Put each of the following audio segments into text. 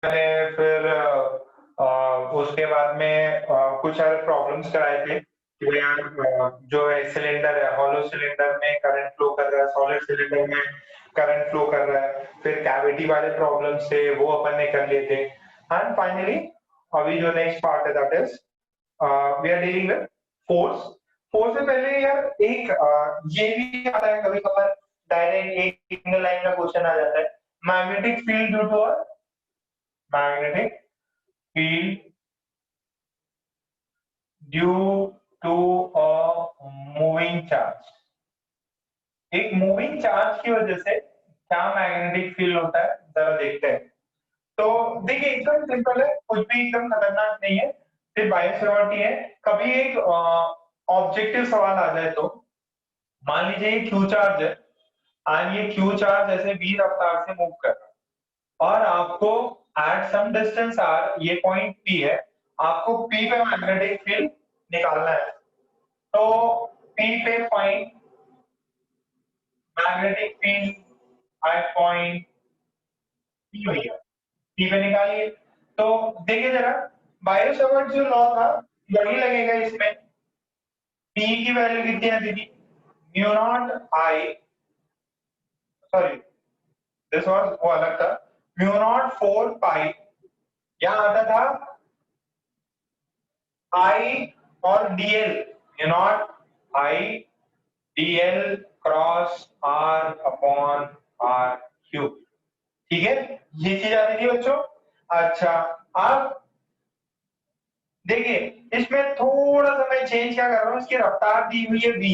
मैंने फिर उसके बाद में कुछ सारे प्रॉब्लम्स कराए थे कि भाई यार जो है सिलेंडर है, हॉलो सिलेंडर में करंट फ्लो कर रहा है, सॉलिड सिलेंडर में करंट फ्लो कर रहा है। फिर कैविटी वाले प्रॉब्लम्स थे वो अपन ने कर लिए थे। एंड फाइनली अभी जो नेक्स्ट पार्ट है that is we are dealing with force. Force से पहले यार एक ये भी आता है कभी कभार, डायरेक्ट एक सिंगल लाइन का क्वेश्चन आ जाता है, magnetic field due to a magnetic field due to a moving charge। एक मूविंग चार्ज की वजह से क्या मैग्नेटिक फील्ड होता है जरा देखते हैं। तो देखिए एकदम सिंपल है, कुछ भी एकदम खतरनाक नहीं है, सिर्फ बायोसिक्योरिटी है। कभी एक ऑब्जेक्टिव सवाल आ जाए तो मान लीजिए ये क्यू चार्ज है और ये क्यू चार्ज ऐसे v रफ्तार से मूव कर रहा है और आपको एट सम डिस्टेंस आर, ये पॉइंट P है, आपको P पे मैग्नेटिक फील्ड निकालना है। तो P पे find magnetic field at point P भैया, P पे निकालिए। तो देखिए जरा, बायो सावर्ट जो लॉ था वही लगेगा इसमें। P की वैल्यू कितनी आती थी, mu not I, sorry this was वो अलग था, म्यू नॉट 4 पाई, यहाँ आता था आई और d l, mu not I d l cross r upon r cube. ठीक है, ये चीज आती थी बच्चों। अच्छा, अब देखिए इसमें थोड़ा सा मैं चेंज क्या कर रहा हूँ, इसकी रफ्तार दी हुई है v,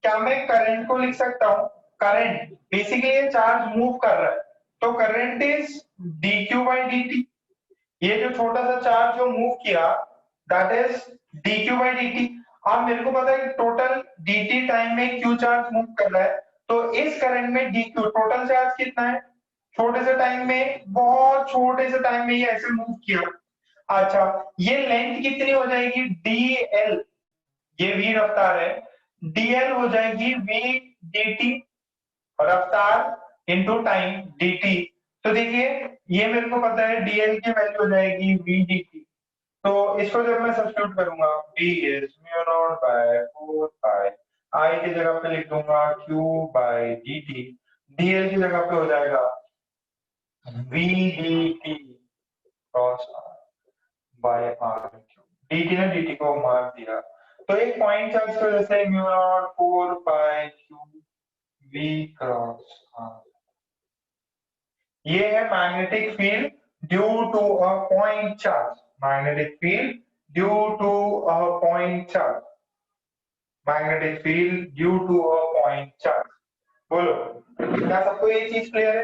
क्या मैं करंट को लिख सकता हूँ, करंट बेसिकली ये चार्ज मूव कर रहा है, तो current is dq by dt। ये जो छोटा सा चार्ज जो मूव किया that is dq by dt। अब मेरे को पता है कि टोटल dt टाइम में q चार्ज मूव कर रहा है, तो इस करंट में dq टोटल चार्ज कितना है, छोटे से टाइम में, बहुत छोटे से टाइम में ये ऐसे मूव किया। अच्छा, ये लेंथ कितनी हो जाएगी dl, ये v रफ्तार है, dl हो जाएगी v dt, रफ्तार इनटू टाइम dt। तो देखिए ये मेरे को पता है dl की वैल्यू हो जाएगी v dt। तो इसको जब मैं सब्स्टिट्यूट करूंगा, v is mu not by 4 pi, i की जगह पे लिख दूंगा q बाय dt, dl की जगह पे हो जाएगा v dt cross r by r cube. dt ने dt को मार दिया, तो एक पॉइंट चार्ज की वजह से mu not 4 pi cube v cross r. ये है magnetic field due to a point charge, magnetic field due to a point charge, magnetic field due to a point charge. बोलो, क्या सबको ये चीज क्लियर है,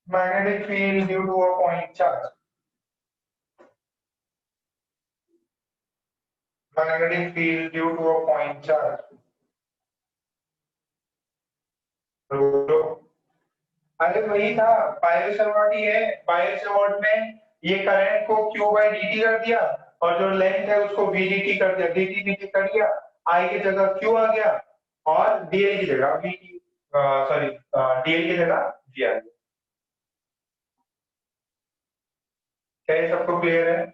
magnetic field due to a point charge, magnetic field due to a point charge. बोलो, अरे वही था, बायोसवाट ही है। बायोसवाट में ये करंट को q बाई dt कर दिया और जो लेंथ है उसको v dt कर दिया, dt dt कर दिया, i की जगह q आ गया और dl की जगह vt, सॉरी dl की जगह v आ गया। क्या ये सबको क्लियर है?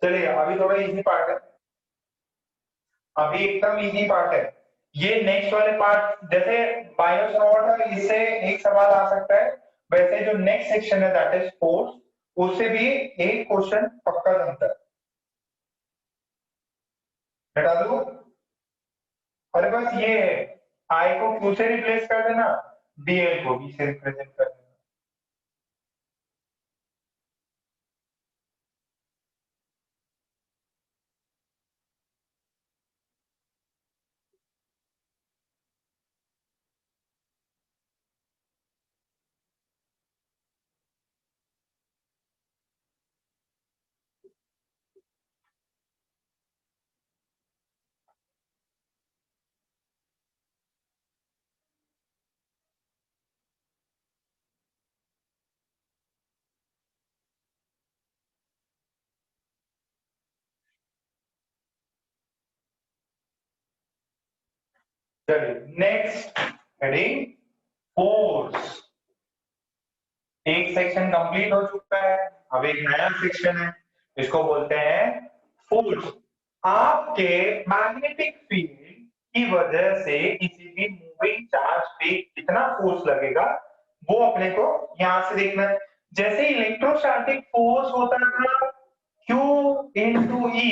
चलिए अभी थोड़ा इजी पार्ट है, अभी एकदम इजी पार्ट है। ये नेक्स्ट वाले पार्ट जैसे बायोसवाट है, इससे एक सवाल आ सकता है, वैसे जो नेक्स्ट सेक्शन है दैट इज फोर्स, उससे भी एक क्वेश्चन पक्का बनता है। हटा दो, अरे बस ये है, आई को क्यू से रिप्लेस कर देना, डीएल को बी से रिप्रेजेंट कर देना। चलिए नेक्स्ट हेडिंग फोर्स। एक सेक्शन कंप्लीट हो चुका है, अब एक नया सेक्शन है, इसको बोलते हैं फोर्स। आपके मैग्नेटिक फील्ड की वजह से किसी भी मूविंग चार्ज पे कितना फोर्स लगेगा वो अपने को यहां से देखना है। जैसे इलेक्ट्रोस्टैटिक फोर्स होता था Q इंटू ई,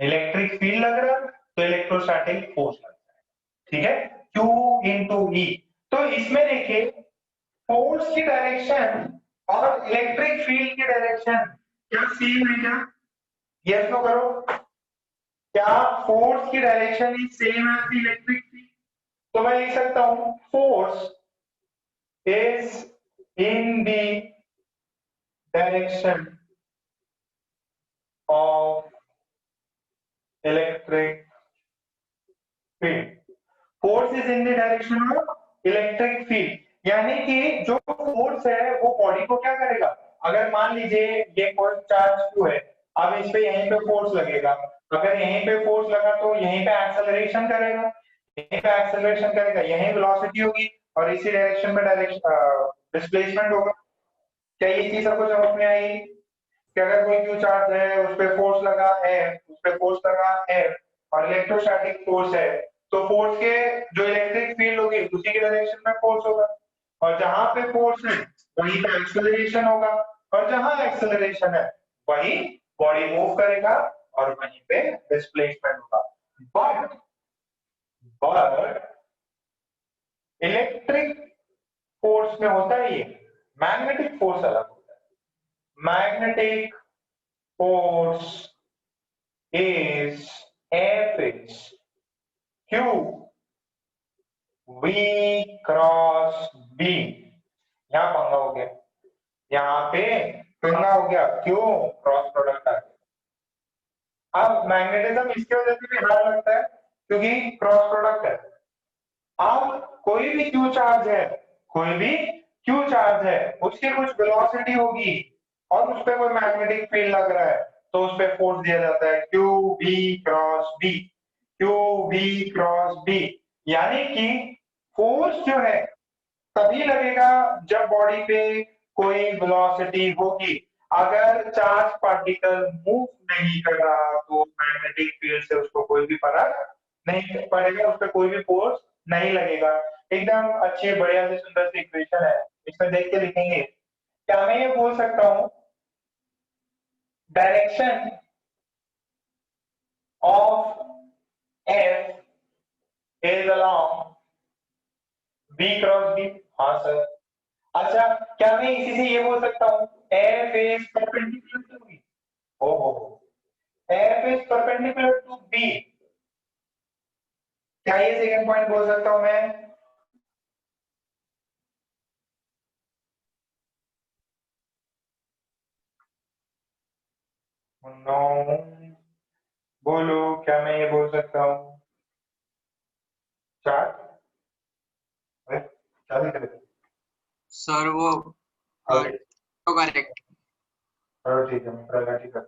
इलेक्ट्रिक फील्ड लग रहा तो इलेक्ट्रोस्टैटिक फोर्स लग रहा है, ठीक है, Q इंटू ई। तो इसमें देखिए फोर्स की डायरेक्शन और इलेक्ट्रिक फील्ड की डायरेक्शन क्या सेम है क्या? यस नो करो। क्या फोर्स की direction is same as the electric field? तो मैं लिख सकता हूं force is in the direction of electric field. Force is in the direction of electric field, यानी कि जो फोर्स है वो बॉडी को क्या करेगा? अगर मान लीजिए ये कोई चार्ज Q है, अब इस पे यहीं पे फोर्स लगेगा, अगर यहीं पे फोर्स लगा तो यहीं पे एक्सेलरेशन करेगा, यहीं पे एक्सेलरेशन करेगा, यहीं वेलोसिटी होगी और इसी डायरेक्शन में डायरेक्शन डिस्प्लेसमेंट होगा। क्या ये चीज सबको समझ में आई कि अगर कोई क्यू चार्ज है उस पे फोर्स लगा है, उस पे फोर्स लगा है और इलेक्ट्रोस्टैटिक फोर्स है, तो फोर्स के जो इलेक्ट्रिक फील्ड होगी उसी के डायरेक्शन में फोर्स होगा, और जहां पे फोर्स है वहीं पे एक्सेलरेशन होगा, और जहां एक्सेलरेशन है वही बॉडी मूव करेगा और वहीं पे डिस्प्लेसमेंट होगा। बट बट इलेक्ट्रिक फोर्स में होता है ये, मैग्नेटिक फोर्स अलग होता है। Magnetic force is F is Q V cross B। यहाँ पंगा हो गया, यहाँ पे पंगा हो गया, क्यों? क्रॉस प्रोडक्ट आ गया। अब मैग्नेटिज्म इसकी वजह से भी हार्ड लगता है क्योंकि क्रॉस प्रोडक्ट है। अब कोई भी क्यू चार्ज है, कोई भी क्यू चार्ज है, उसकी कुछ वेलोसिटी होगी और उस पर कोई मैग्नेटिक फील्ड लग रहा है, तो उस पर फोर्स दिया जाता है q B cross b, q B cross b. यानी कि फोर्स जो है तभी लगेगा जब बॉडी पे कोई वेलोसिटी होगी। अगर चार्ज पार्टिकल मूव नहीं कर रहा तो मैग्नेटिक फील्ड से उसको कोई भी फर्क नहीं पड़ेगा, उस पर कोई भी फोर्स नहीं लगेगा। एकदम अच्छी बढ़िया से सुंदर सी इक्वेशन है, इसमें देख के लिखेंगे। क्या मैं ये बोल सकता हूँ direction of F is along B cross B? हाँ सर। अच्छा, क्या मैं इसी से ये बोल सकता हूँ F is perpendicular to B? ओहो, F is perpendicular to B, क्या ये सेकंड पॉइंट बोल सकता हूं मैं? नो, बोलो क्या मैं ये बोल सकता हूँ? चार, क्या लिख रहे थे? सर वो अरे तो करेक्ट। चलो ठीक है, मैं प्रगति ठीक है।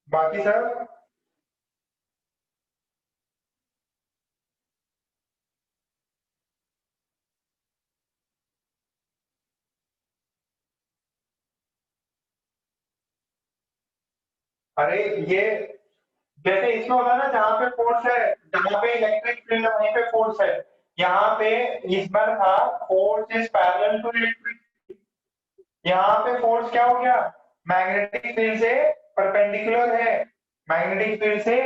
बाकी सब अरे ये जैसे इसमें होता है ना, जहां पे फोर्स है, जहां पे इलेक्ट्रिक फील्ड है वहीं पे फोर्स है। यहाँ पे इसमें था force is parallel to electric, यहाँ पे फोर्स क्या हो गया? मैग्नेटिक फील्ड से परपेंडिकुलर है, मैग्नेटिक फील्ड से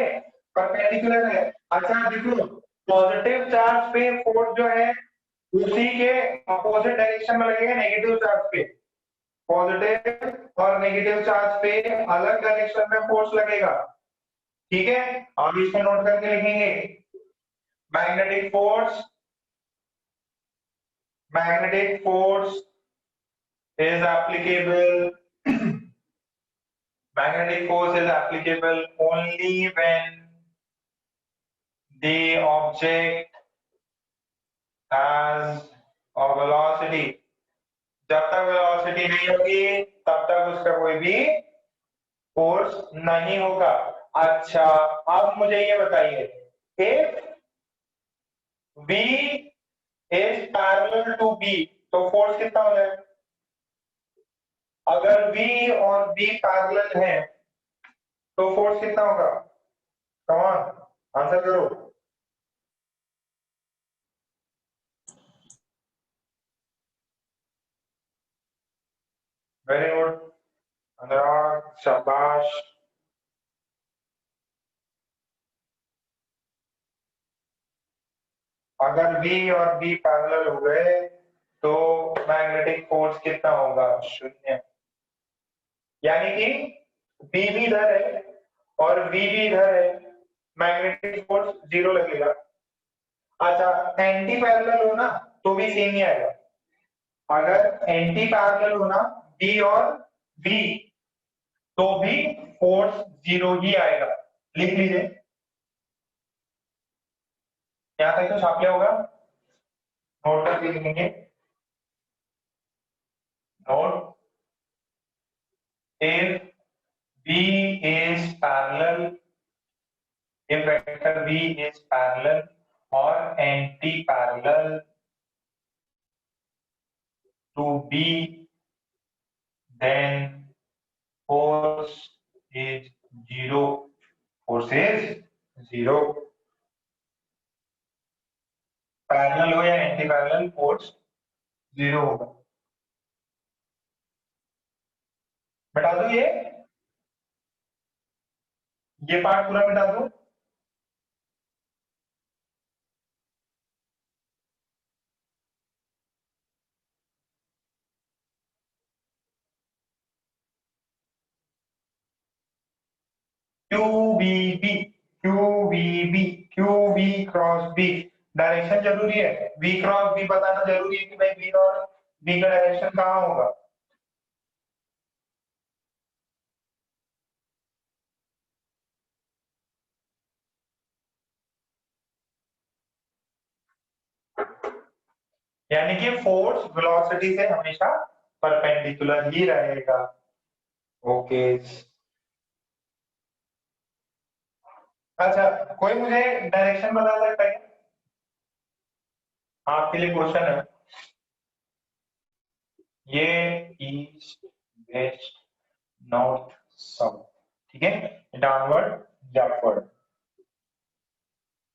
परपेंडिकुलर है। अच्छा देखो, पॉजिटिव चार्ज पे फोर्स जो है उसी के अपोजिट डायरेक्शन में लगेगा नेगेटिव चार्ज पे। पॉजिटिव और नेगेटिव चार्ज पे अलग डायरेक्शन में फोर्स लगेगा, ठीक है। अब इसको नोट करके लिखेंगे magnetic force, magnetic force is applicable magnetic force is applicable only when the object has a velocity। जब तक वेलोसिटी नहीं होगी तब तक उसका कोई भी फोर्स नहीं होगा। अच्छा, अब मुझे ये बताइए, if V is parallel to B तो फोर्स कितना हो जाएगा? अगर V और B पैरेलल है तो फोर्स कितना होगा? कम ऑन, आंसर करो। वेरी गुड अनुराग, शाबाश। अगर V और B पैरेलल हो गए तो मैग्नेटिक फोर्स कितना होगा? 0। यानी कि B भी इधर है और V भी इधर है, मैग्नेटिक फोर्स 0 लगेगा। अच्छा, एंटी पैरेलल हो ना तो भी सेम ही आएगा। अगर एंटी पैरेलल हो ना B और V तो भी फोर्स 0 ही आएगा। लिख लीजिए, यहां तक तो छाप लिया होगा, नोट करके लिखेंगे। Note, if V is parallel, if vector V is parallel or anti-parallel to B, then force is 0. Force is 0. Parallel हो या एंटी पैरेलल, फोर्स 0 होगा। मिटा दो ये पार्ट पूरा मिटा दो। QVB, QVB, QV cross B, direction जरूरी है। V क्रॉस B बताना जरूरी है कि भाई V और B का डायरेक्शन कहाँ होगा। यानी कि फोर्स वेलोसिटी से हमेशा परपेंडिकुलर ही रहेगा। ओके। अच्छा, कोई मुझे डायरेक्शन बता सकता है? आपके लिए क्वेश्चन है ये, ईस्ट वेस्ट नॉर्थ साउथ, ठीक है, डाउनवर्ड या अपवर्ड।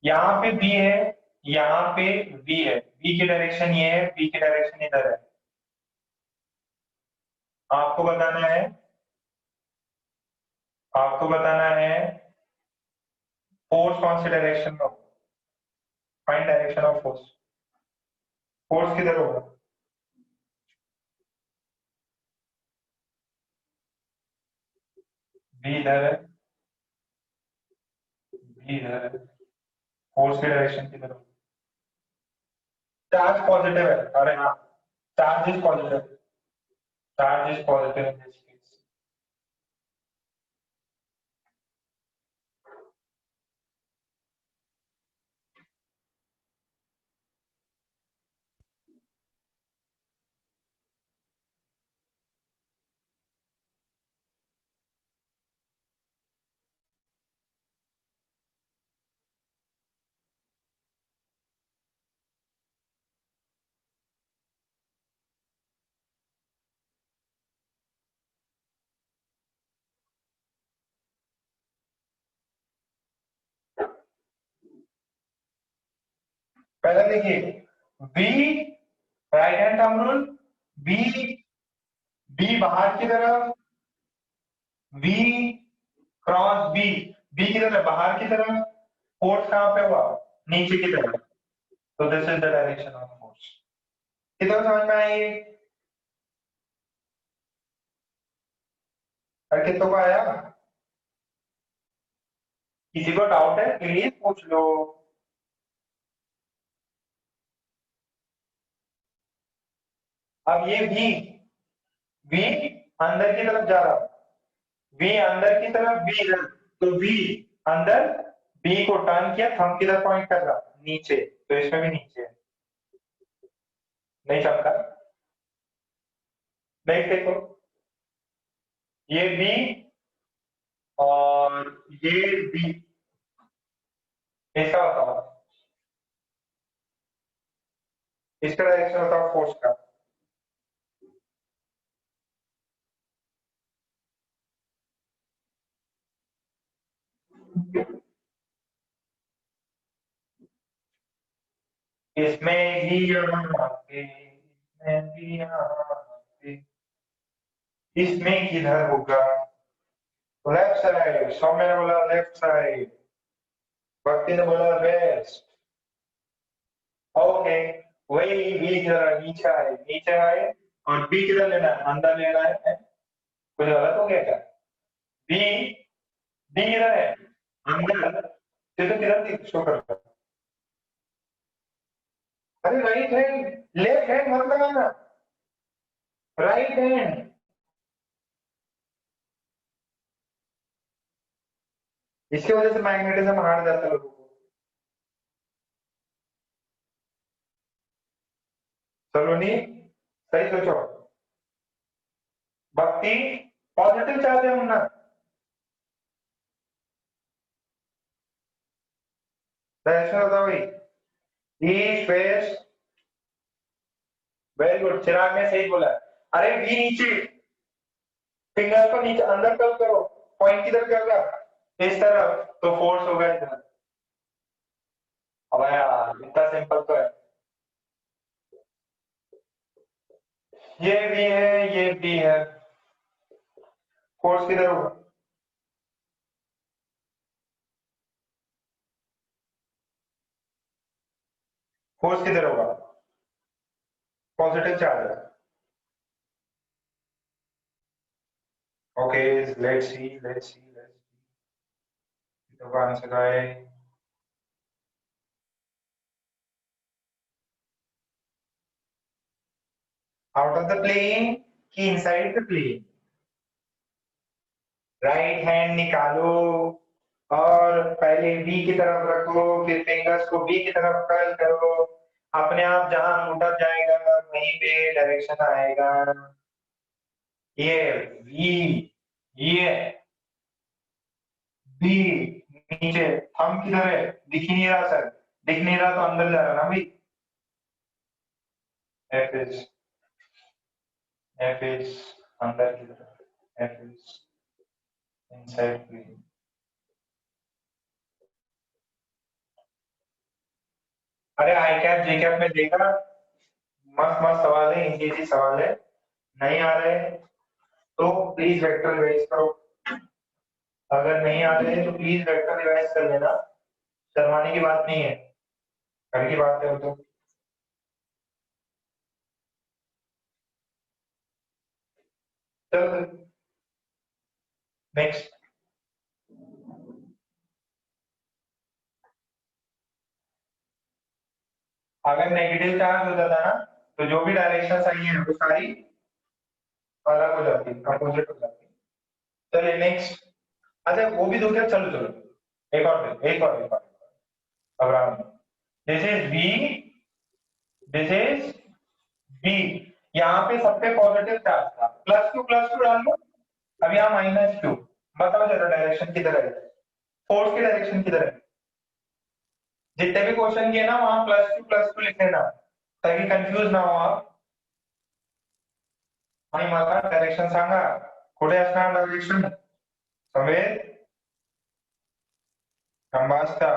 यहाँ पे बी है, यहाँ पे बी है, बी की डायरेक्शन ये है, बी की डायरेक्शन इधर है। आपको बताना है, आपको बताना है फोर्स कौन सी डायरेक्शन में होगा। Find direction of force, force किधर होगा? बी इधर है, बी इधर है, फोर्स की डायरेक्शन किधर होगा? चार्ज पॉजिटिव है, अरे हाँ, charge is positive, charge is positive in this case. पहले देखिए, b right hand thumb rule, b, b बाहर की तरफ, बी क्रॉस बी, बी की तरफ बाहर की तरफ, फोर्स कहां पे हुआ? नीचे की तरफ। तो this is the direction of force. कितना समझ में आई? और कितनों को आया? किसी को डाउट है प्लीज पूछ लो। अब ये वी अंदर की तरफ जा रहा, वी अंदर की तरफ, बी इधर, तो वी अंदर, बी को टर्न किया, थंब किधर पॉइंट कर रहा? नीचे, तो इसमें भी नीचे है। नहीं चमका? नहीं देखो, ये बी और ये बी, इसका बताओ, इसका डायरेक्शन बताओ फोर्स का। इसमें भी यहाँ पे, इसमें भी यहाँ पे, इसमें किधर होगा? लेफ्ट साइड, सौम्य ने बोला लेफ्ट साइड, भक्ति ने बोला वेस्ट। ओके, वही बी किधर नीचे है, नीचे है, और बी किधर लेना है, अंदर लेना है। कुछ गलत हो गया क्या? बी, बी किधर है, अंदर। ये तो किधर शो कर रहा है? अरे राइट हैंड, लेफ्ट हैंड मत लगाना, राइट हैंड। इसकी वजह से मैग्नेटिज्म हार जाता है लोगों को। सलोनी सही सोचो, भक्ति पॉजिटिव चाहते हो ना? ऐसा होता भाई, ईस्ट वेस्ट, वेरी गुड, चिराग ने सही बोला। अरे वी नीचे, फिंगर को नीचे अंदर कर्ल करो, पॉइंट किधर कर रहा, इस तरफ, तो फोर्स होगा इधर। अब यार इतना सिंपल तो है। ये भी है, ये भी है, फोर्स किधर होगा? फोर्स किधर होगा? पॉजिटिव चार्ज है। Okay, let's see, let's see, let's see, तो आंसर आए। आउट ऑफ द प्लेन कि inside the plane? Right hand निकालो और पहले बी की तरफ रखो, फिर फिंगर्स को बी की तरफ कर्ल करो, अपने आप जहां अंगूठा जाएगा वहीं पे डायरेक्शन आएगा। ये वी, ये बी, नीचे, थंब किधर है, दिख ही नहीं रहा सर, दिख नहीं रहा तो अंदर जा रहा ना भाई। एफ इज, एफ इज अंदर की तरफ, एफ इज इनसाइड प्लेन। अरे आई कैप जे कैप में देखा, मस्त मस्त सवाल है, इजी इजी सवाल है। नहीं आ रहे तो प्लीज वेक्टर रिवाइज करो, अगर नहीं आ रहे तो प्लीज वेक्टर रिवाइज कर लेना, शर्माने की बात नहीं है, घर की बात है वो तो। चलो नेक्स्ट। अगर नेगेटिव चार्ज हो जाता ना, तो जो भी डायरेक्शन आई है वो सारी अलग हो जाती, अपोजिट हो जाती। चलिए नेक्स्ट। अच्छा वो भी दो क्या, चलो चलो, एक और दे, एक और अब this is b, this is b, यहाँ पे सब पे पॉजिटिव चार्ज था, प्लस टू डाल लो, अब यहाँ माइनस टू, बताओ जरा डायरेक्शन किधर है, फोर्स की डायरेक्शन किधर है? जितने भी क्वेश्चन किए ना वहां प्लस टू लिख लेना, ताकि कंफ्यूज ना हो आप। आणि मला डायरेक्शन सांगा, कुठे असणार डायरेक्शन? समेत खंबास्ता,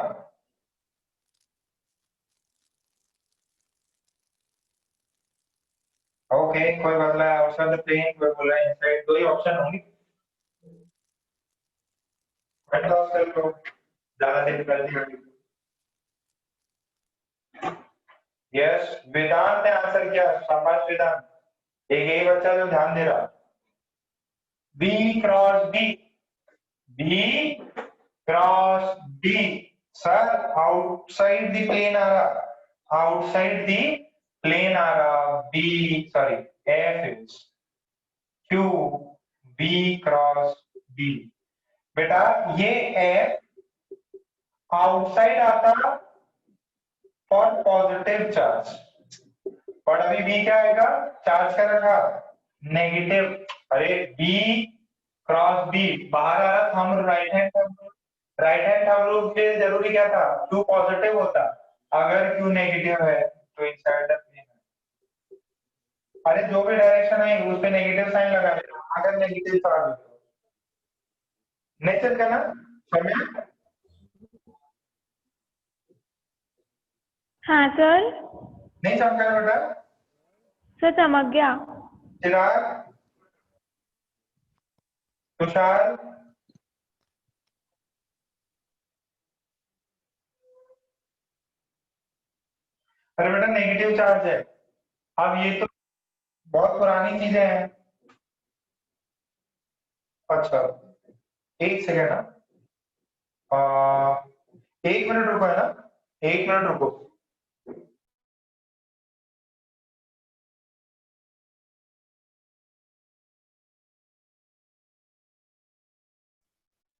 ओके, कोई बदला है आउटसाइड द प्लेन, कोई बोल रहा है इनसाइड, दो ही ऑप्शन होंगे, कट ऑफ कर लो, ज्यादा डिफिकल्टी होगी। यस, वेदांत ने आंसर किया, शाबाश वेदांत, एक यही बच्चा जो ध्यान दे रहा। B cross D, B cross D, sir outside the plane आ रहा, आउटसाइड द प्लेन आ रहा, B sorry, F is Q, B cross D. बेटा ये एफ आउटसाइड आता फॉर पॉजिटिव चार्ज, और अभी बी क्या आएगा, चार्ज क्या रखा, नेगेटिव। अरे बी क्रॉस बी, बाहर आ रहा thumb, right hand thumb rule के लिए जरूरी क्या था, क्यू पॉजिटिव होता, अगर क्यू नेगेटिव है तो इनसाइड द प्लेन है। अरे जो भी डायरेक्शन है उस पे नेगेटिव साइन लगा देना, अगर नेगेटिव चार्ज हो तो नहीं चल करना समय। हाँ सर। नहीं चमका बेटा। सर चमक गया। चिराग, तुषार, अरे बेटा नेगेटिव चार्ज है। अब ये तो बहुत पुरानी चीजें हैं। अच्छा, एक सेकेंड। एक मिनट रुको, है ना, एक मिनट रुको।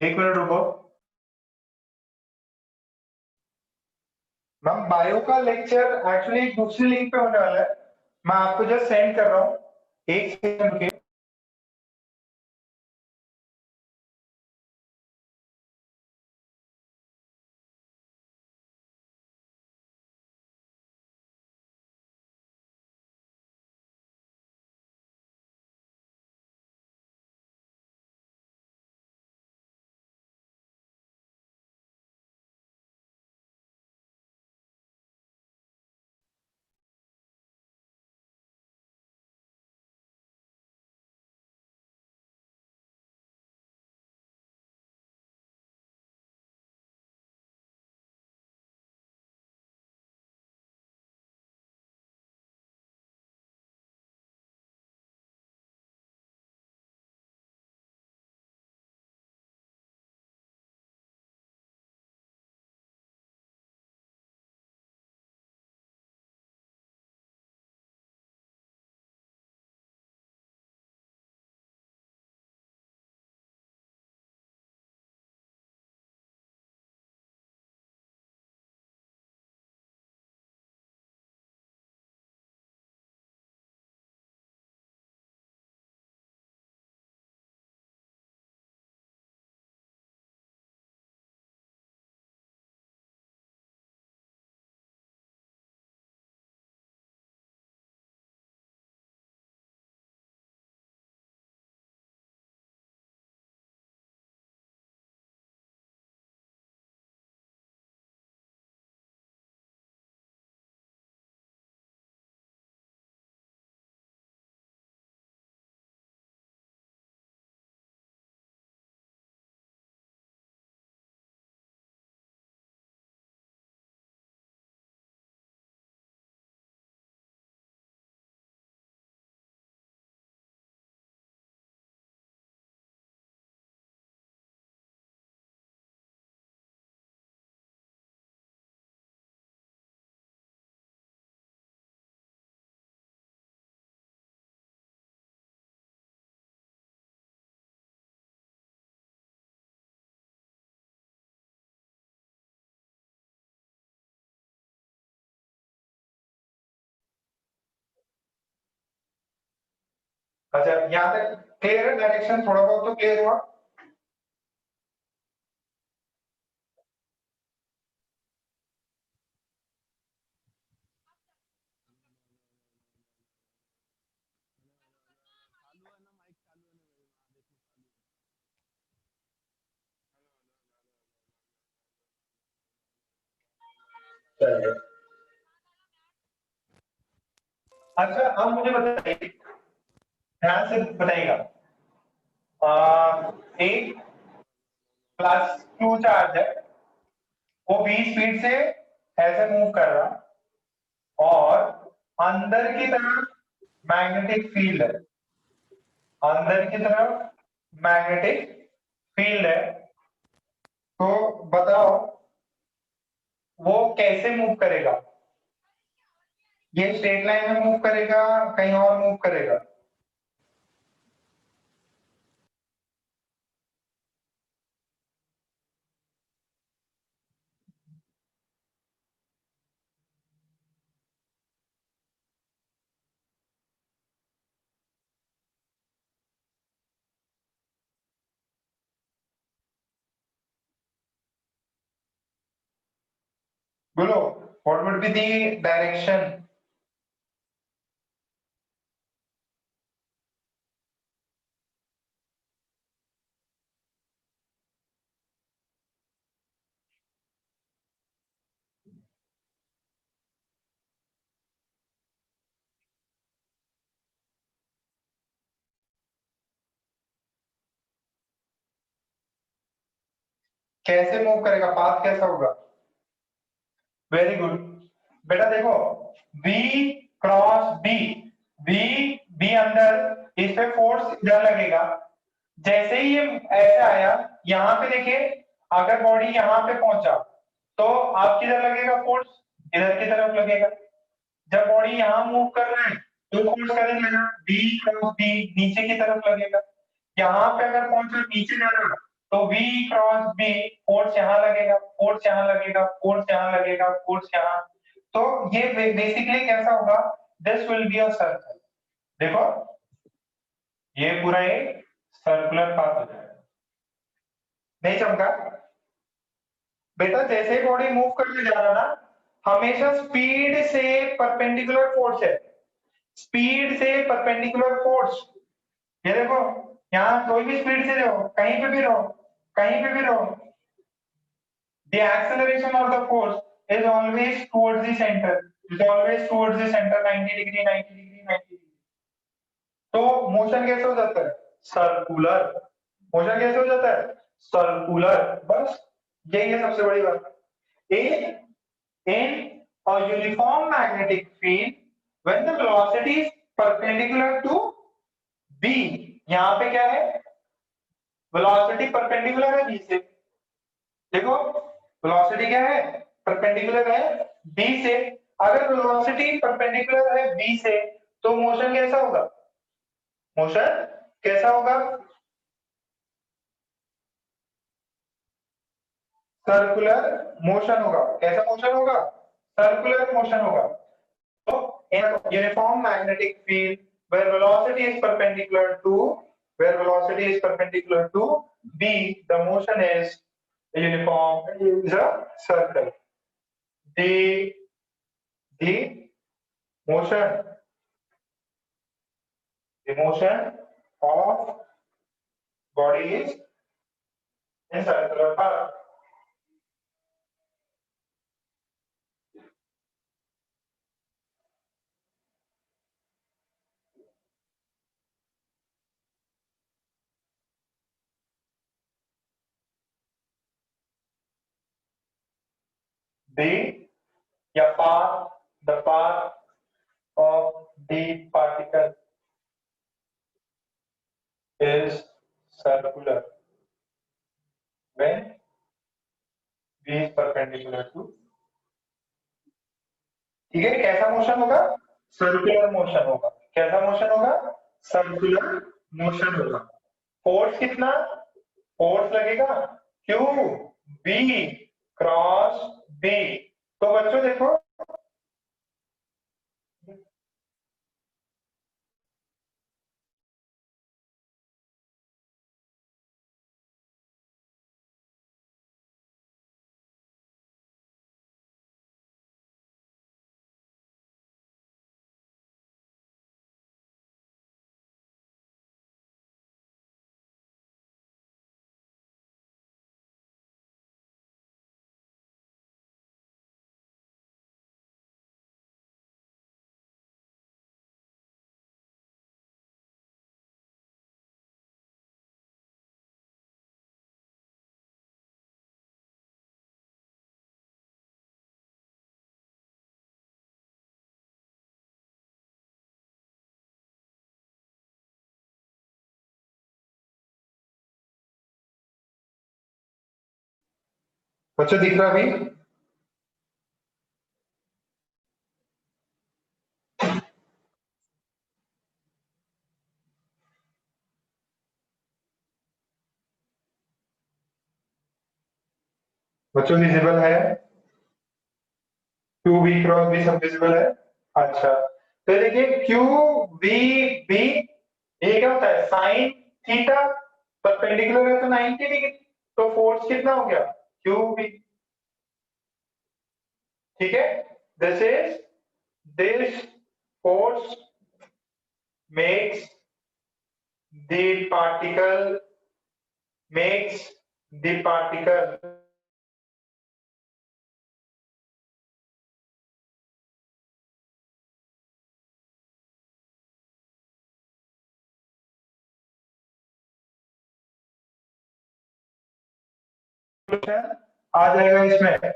एक मिनट रुको मैम, बायो का लेक्चर एक्चुअली एक दूसरी लिंक पे होने वाला है, मैं आपको जस्ट सेंड कर रहा हूँ, एक सेकंड रुकिए। अच्छा, यहाँ तक क्लियर है, डायरेक्शन थोड़ा बहुत तो क्लियर हुआ। चलिए, अच्छा अब मुझे बताइए, ध्यान से बताइएगा। एक प्लस क्यू चार्ज है, वो 20 फीट से ऐसे मूव कर रहा, और अंदर की तरफ मैग्नेटिक फील्ड है, अंदर की तरफ मैग्नेटिक फील्ड है, तो बताओ वो कैसे मूव करेगा, ये स्ट्रेट लाइन में मूव करेगा, कहीं और मूव करेगा? बोलो, what would be the direction? कैसे मूव करेगा, पाथ कैसा होगा? वेरी गुड बेटा, देखो V cross B, V B अंदर, इस पे फोर्स इधर लगेगा। जैसे ही ये ऐसे आया, यहाँ पे देखिए, अगर बॉडी यहाँ पे पहुंचा तो आप किधर लगेगा फोर्स? इधर की तरफ लगेगा। जब बॉडी यहाँ मूव कर रहा है तो फोर्स करें लगा B क्रॉस B नीचे की तरफ लगेगा। यहाँ पे अगर पहुंचा नीचे जा रहा तो V क्रॉस B फोर्स यहाँ लगेगा, फोर्स यहाँ लगेगा, फोर्स यहाँ लगेगा, फोर्स यहाँ। तो ये बेसिकली कैसा होगा? This will be a circle. देखो ये पूरा एक सर्कुलर पाथ हो जाएगा। नहीं चमका बेटा? जैसे ही बॉडी मूव करके जा रहा ना, हमेशा स्पीड से परपेंडिकुलर फोर्स है, स्पीड से परपेंडिकुलर फोर्स। ये देखो, यहाँ कोई भी स्पीड से रहो, कहीं पे भी रहो, कहीं पे भी रहो, the acceleration of the force is always towards the center, is always towards the center, 90 degree, 90 degree, 90 degree। तो मोशन कैसे हो जाता है? सर्कुलर। मोशन कैसे हो जाता है? सर्कुलर। बस यही है सबसे बड़ी बात। In a uniform magnetic field, when the velocity is perpendicular to B, यहाँ पे क्या है? वेलोसिटी परपेंडिकुलर है B से। देखो वेलोसिटी क्या है? परपेंडिकुलर है B से। अगर वेलोसिटी परपेंडिकुलर है B से तो मोशन कैसा होगा? मोशन कैसा होगा? सर्कुलर मोशन होगा। कैसा मोशन होगा? सर्कुलर मोशन होगा। तो in a uniform magnetic field where velocity is perpendicular to B, the motion is uniform, is a circle. The motion the motion of body is in circular path. The path of the particle is circular when B is perpendicular to। ठीक है, कैसा motion होगा? Circular motion होगा। कैसा motion होगा? Circular motion होगा। Force कितना? Force लगेगा क्यू बी क्रॉस बी। तो बच्चों देखो, बच्चों दिख रहा अभी? बच्चों विजिबल है? क्यू बी क्रॉस बी सब विजिबल है? अच्छा, तो देखिए क्यू बी बी, ये क्या होता है? साइन थीटा, परपेंडिकुलर है तो 90 डिग्री। तो फोर्स कितना हो गया? Q b. ठीक है, this force makes the particle makes the particle आ जाएगा इसमें,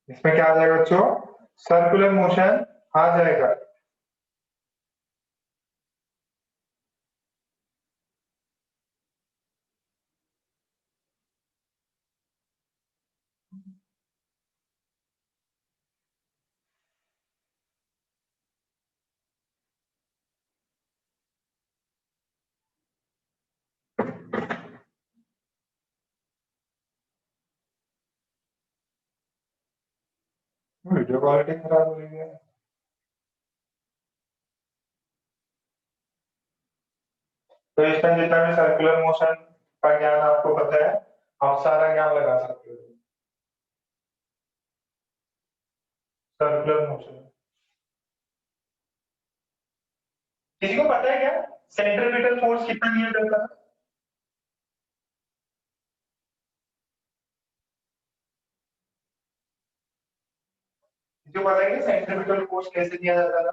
इसमें क्या आ जाएगा बच्चों, सर्कुलर मोशन आ जाएगा। वीडियो क्वालिटी खराब हो रही है। तो इसमें जितना भी सर्कुलर मोशन का ज्ञान आपको पता है, आप सारा ज्ञान लगा सकते हो। सर्कुलर मोशन किसी को पता है क्या, सेंट्रीपिटल फोर्स कितना नियर करता है? किसी को पता है कि सेंट्रीपिटल फोर्स कैसे दिया जाता था?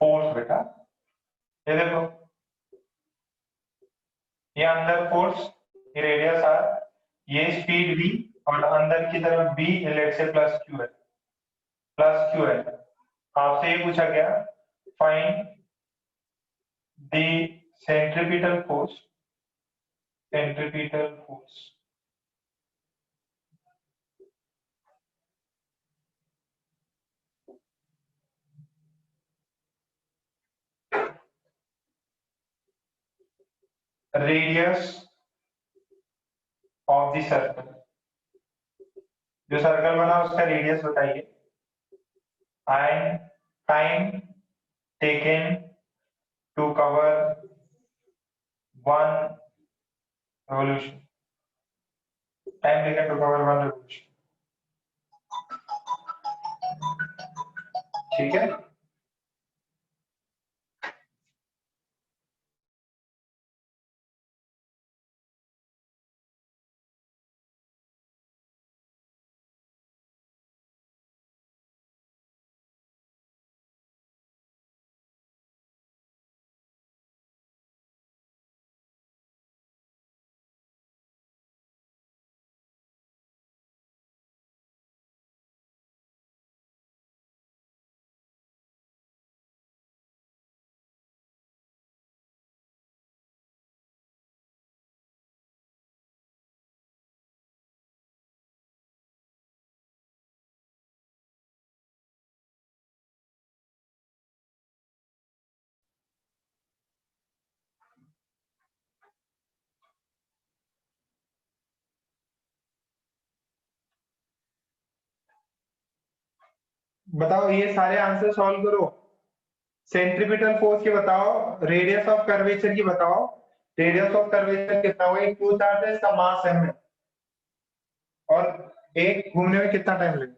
फोर्स बेटा, ये देखो, ये अंदर फोर्स, ये रेडियस आर, ये स्पीड v, और अंदर की तरफ b let say plus q है। आपसे ये पूछा गया, find the centripetal force, centripetal force radius of the circle, जो सर्कल बना उसका रेडियस बताइए, and time taken to cover one revolution, time taken to cover one revolution, ठीक है। बताओ ये सारे आंसर सॉल्व करो। सेंट्रीपिटल फोर्स की बताओ, रेडियस ऑफ कर्वेचर की बताओ, रेडियस ऑफ कर्वेचर कितना होगा, एक टू चार्ट है, इसका मास m है, और एक घूमने में कितना टाइम लगेगा?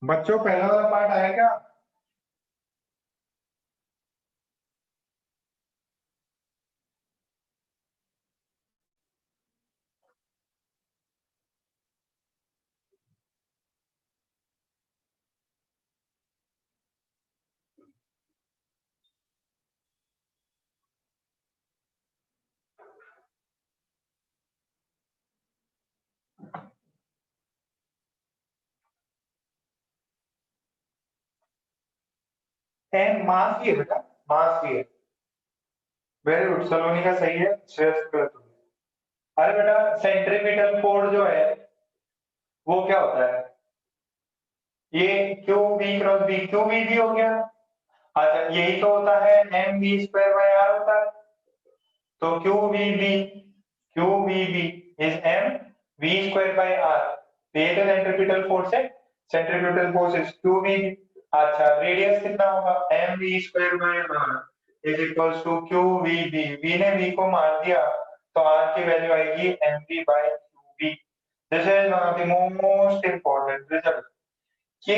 बच्चों पहला वाला पार्ट आया क्या? एम मास भी है बेटा, मास भी है। वेरी गुड, सलोनी का सही है, श्रेयस गलत हो गया। अरे बेटा सेंट्रीपिटल फोर्स जो है वो क्या होता है, ये q B cross b, q b भी हो गया। अच्छा यही तो होता है, M b square by r होता है। तो q b b, q b b is m we square by r. ये तो सेंट्रीपिटल फोर्स है, centripetal force is Q b b. अच्छा रेडियस कितना होगा, m we square by are is equals to Q v b. V ने we को मार दिया तो आर की वैल्यू आएगी m v by q b. This is one of the most important result कि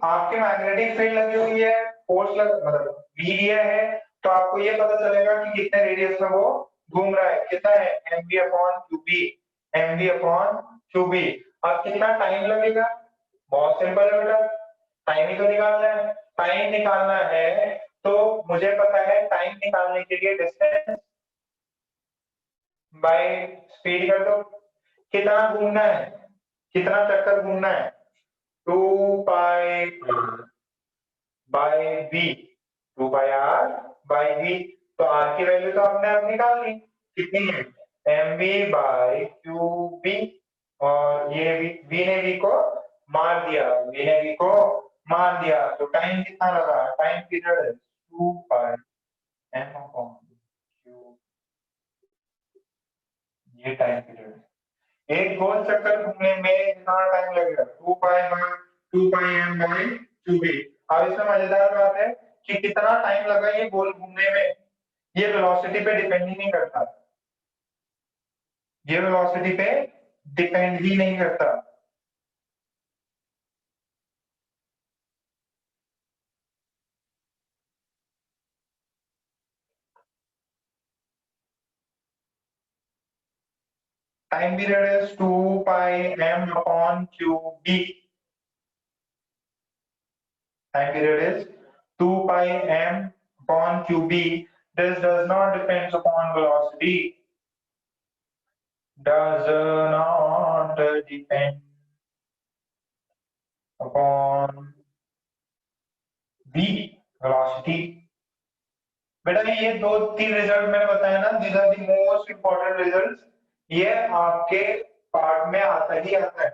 आपके मैग्नेटिक फील्ड लगी हुई है, फोर्स मतलब वी दिया है, तो आपको ये पता चलेगा कि कितने रेडियस में वो घूम रहा है, कितना है M we upon Q b, m we upon Q b. अब कितना टाइम लगेगा, बहुत सिंपल है बेटा, टाइम ही तो निकालना है। टाइम निकालना है तो मुझे पता है टाइम निकालने के लिए डिस्टेंस बाय स्पीड कर दो। कितना घूमना है, कितना चक्कर घूमना है, 2 pi by v, 2 pi r by v. तो आर की वैल्यू तो आपने अब निकाल ली, कितनी है M v by q b. और ये वी ने वी को मार दिया, वी ने वी को मार दिया, तो टाइम कितना लगा, time period 2 pi m upon Q, ये टाइम पीरियड है। एक गोल चक्कर घूमने में कितना टाइम लगेगा, 2 pi by 2 pi m by q b. अब इसमें मजेदार बात है कि कितना टाइम लगा ये गोल घूमने में, ये वेलोसिटी पे डिपेंड ही नहीं करता, ये वेलोसिटी पे डिपेंड ही नहीं करता। Time period is 2 pi m upon Q b. Time period is 2 pi m upon Q b. This does not depends upon velocity, does not depend upon v velocity। बेटा ये दो तीन रिजल्ट मैंने बताया ना, these are the most important results, ये आपके part में आता ही आता है।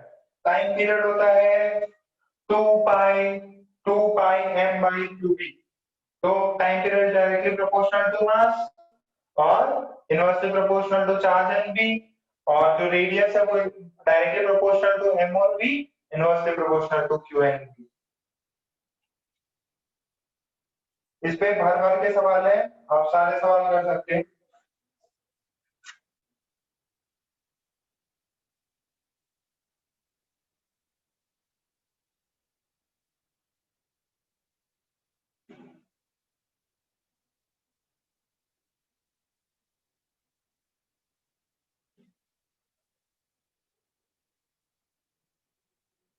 टाइम पीरियड होता है 2 pi 2 pi M by Q B. तो time period directly proportional to mass और inversely proportional to charge and B, और जो रेडियस है वो डायरेक्टली प्रोपोर्शनल टू एम और B, inversely proportional to Q and B. इस पे भर भर के सवाल है, आप सारे सवाल कर सकते हैं।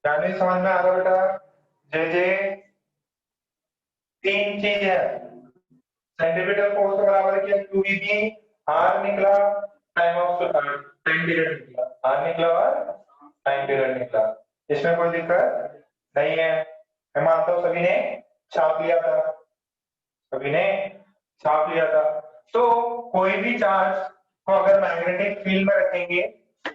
यानी समझ में आ रहा बेटा, जे जे तीन चीज है, सेंटीमीटर फोर्स के बराबर किया क्यूबी, आर निकला, टाइम पीरियड निकला, आर निकला और टाइम पीरियड निकला। इसमें कोई दिक्कत नहीं है, मैं मानता हूँ सभी ने छाप लिया था, सभी ने छाप लिया था। तो कोई भी चार्ज को अगर मैग्नेटिक फील्ड में रखेंगे,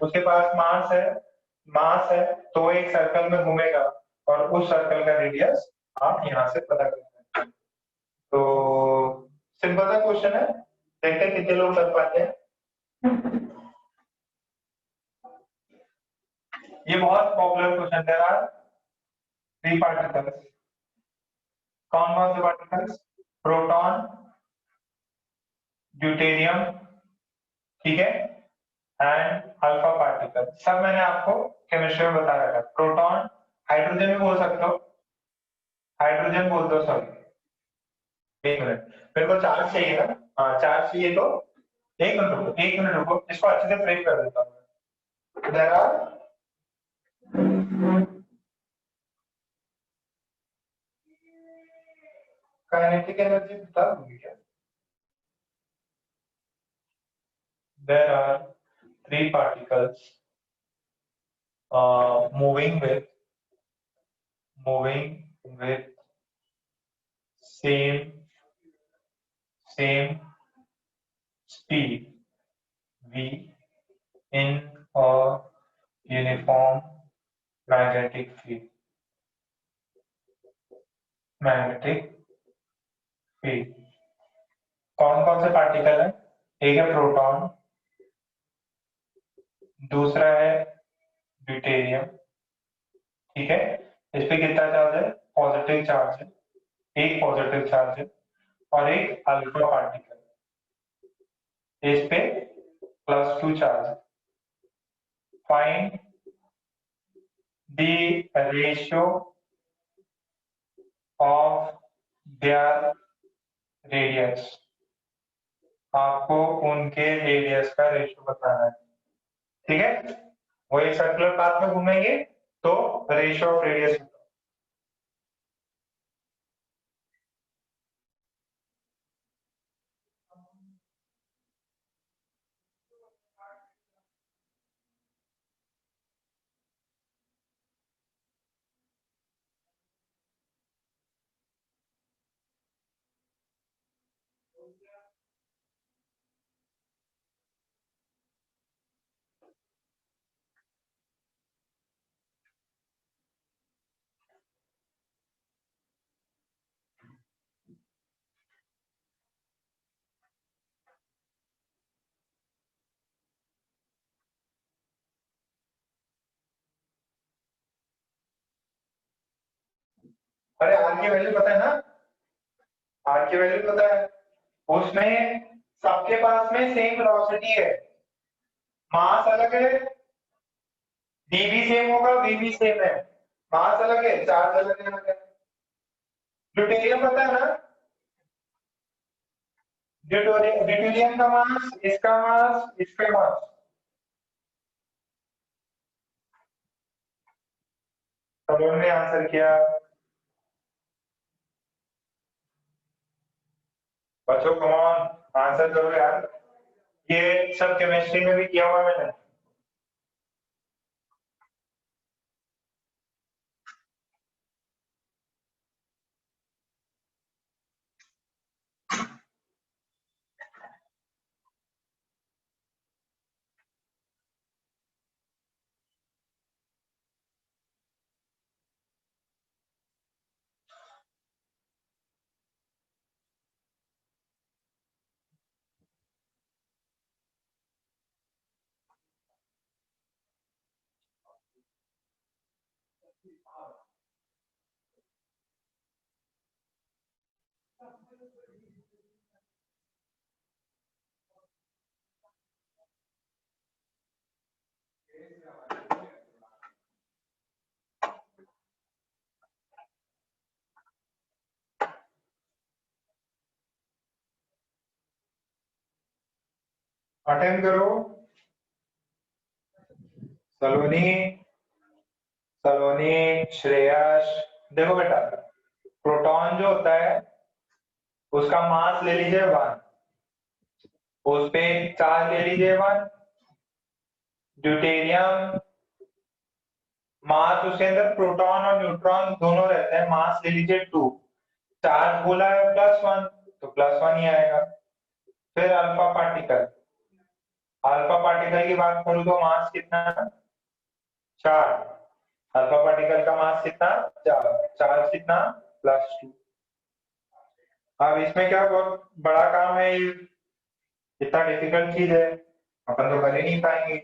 उसके पास मास है तो वो एक सर्कल में घूमेगा और उस सर्कल का रेडियस आप यहाँ से पता कर सकते हैं। तो सिंपल सा क्वेश्चन है, देखते हैं कितने लोग कर पाते हैं। ये बहुत पॉपुलर क्वेश्चन है यार। थ्री पार्टिकल्स, कौन कौन से पार्टिकल्स, प्रोटॉन, ड्यूटेरियम, ठीक है, एंड अल्फा पार्टिकल, सब मैंने आपको केमिस्ट्री में बता रखा है। प्रोटॉन, हाइड्रोजन भी बोल सकते हो, हाइड्रोजन बोल दो सब। एक मिनट, मेरे को चार्ज चाहिए ना, हाँ चार्ज चाहिए तो एक मिनट रुको, एक मिनट रुको, इसको अच्छे से फ्रेम कर देता हूँ। देयर आर काइनेटिक एनर्जी बता दूंगी क्या, there are three particles moving with same speed v in a uniform magnetic field. कौन कौन से पार्टिकल है? एक है प्रोटॉन, दूसरा है ड्यूटेरियम, ठीक है। इस पे कितना चार्ज है? पॉजिटिव चार्ज है, एक पॉजिटिव चार्ज है, और एक अल्फा पार्टिकल, इस पे +2 चार्ज है। Find the ratio of their radius, आपको उनके रेडियस का रेशियो बताना है, ठीक है। वो एक सर्कुलर पाथ में घूमेंगे तो रेशियो ऑफ रेडियस। अरे आर की वैल्यू पता है ना? आर की वैल्यू पता है? उसमें सबके पास में सेम वेलोसिटी है, मास अलग है, डी भी सेम होगा, वी भी सेम है, मास अलग है, चार्ज अलग है। ड्यूटेरियम पता है ना? ड्यूटेरियम का मास, इसका मास, इसका मास, सब लोगों ने आंसर किया। बच्चों कम ऑन, आंसर करो यार, ये सब केमिस्ट्री में भी किया हुआ है मैंने। अटेंड करो। सलोनी, सलोनी, श्रेयस, देखो बेटा, प्रोटॉन जो होता है उसका मास ले लीजिए 1, उस पे चार्ज ले लीजिए 1। ड्यूटेरियम मास, उसके अंदर प्रोटॉन और न्यूट्रॉन दोनों रहते हैं, मास ले लीजिए 2, चार्ज बोला है +1 तो +1 ही आएगा। फिर अल्फा पार्टिकल, अल्फा पार्टिकल की बात करूं तो मास कितना? 4, अल्फा पार्टिकल का मास कितना? 4, चार्ज कितना? +2। अब इसमें क्या बहुत बड़ा काम है, ये इतना डिफिकल्ट चीज है, अपन तो कर ही नहीं पाएंगे।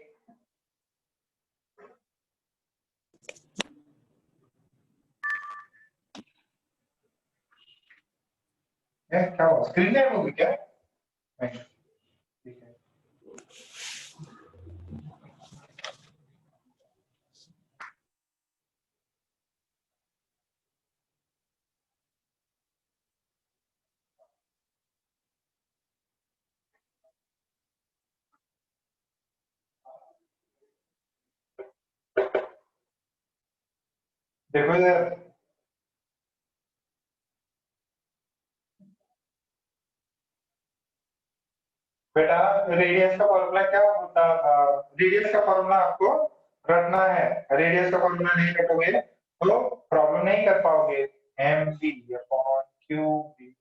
क्या हुआ, स्क्रीन गायब होगी क्या? नहीं, ठीक है। देखो इधर, बेटा रेडियस का फॉर्मूला क्या होता है? रेडियस का फॉर्मूला आपको रटना है, रेडियस का फॉर्मूला नहीं रटोगे तो प्रॉब्लम नहीं कर पाओगे। M we upon Q B,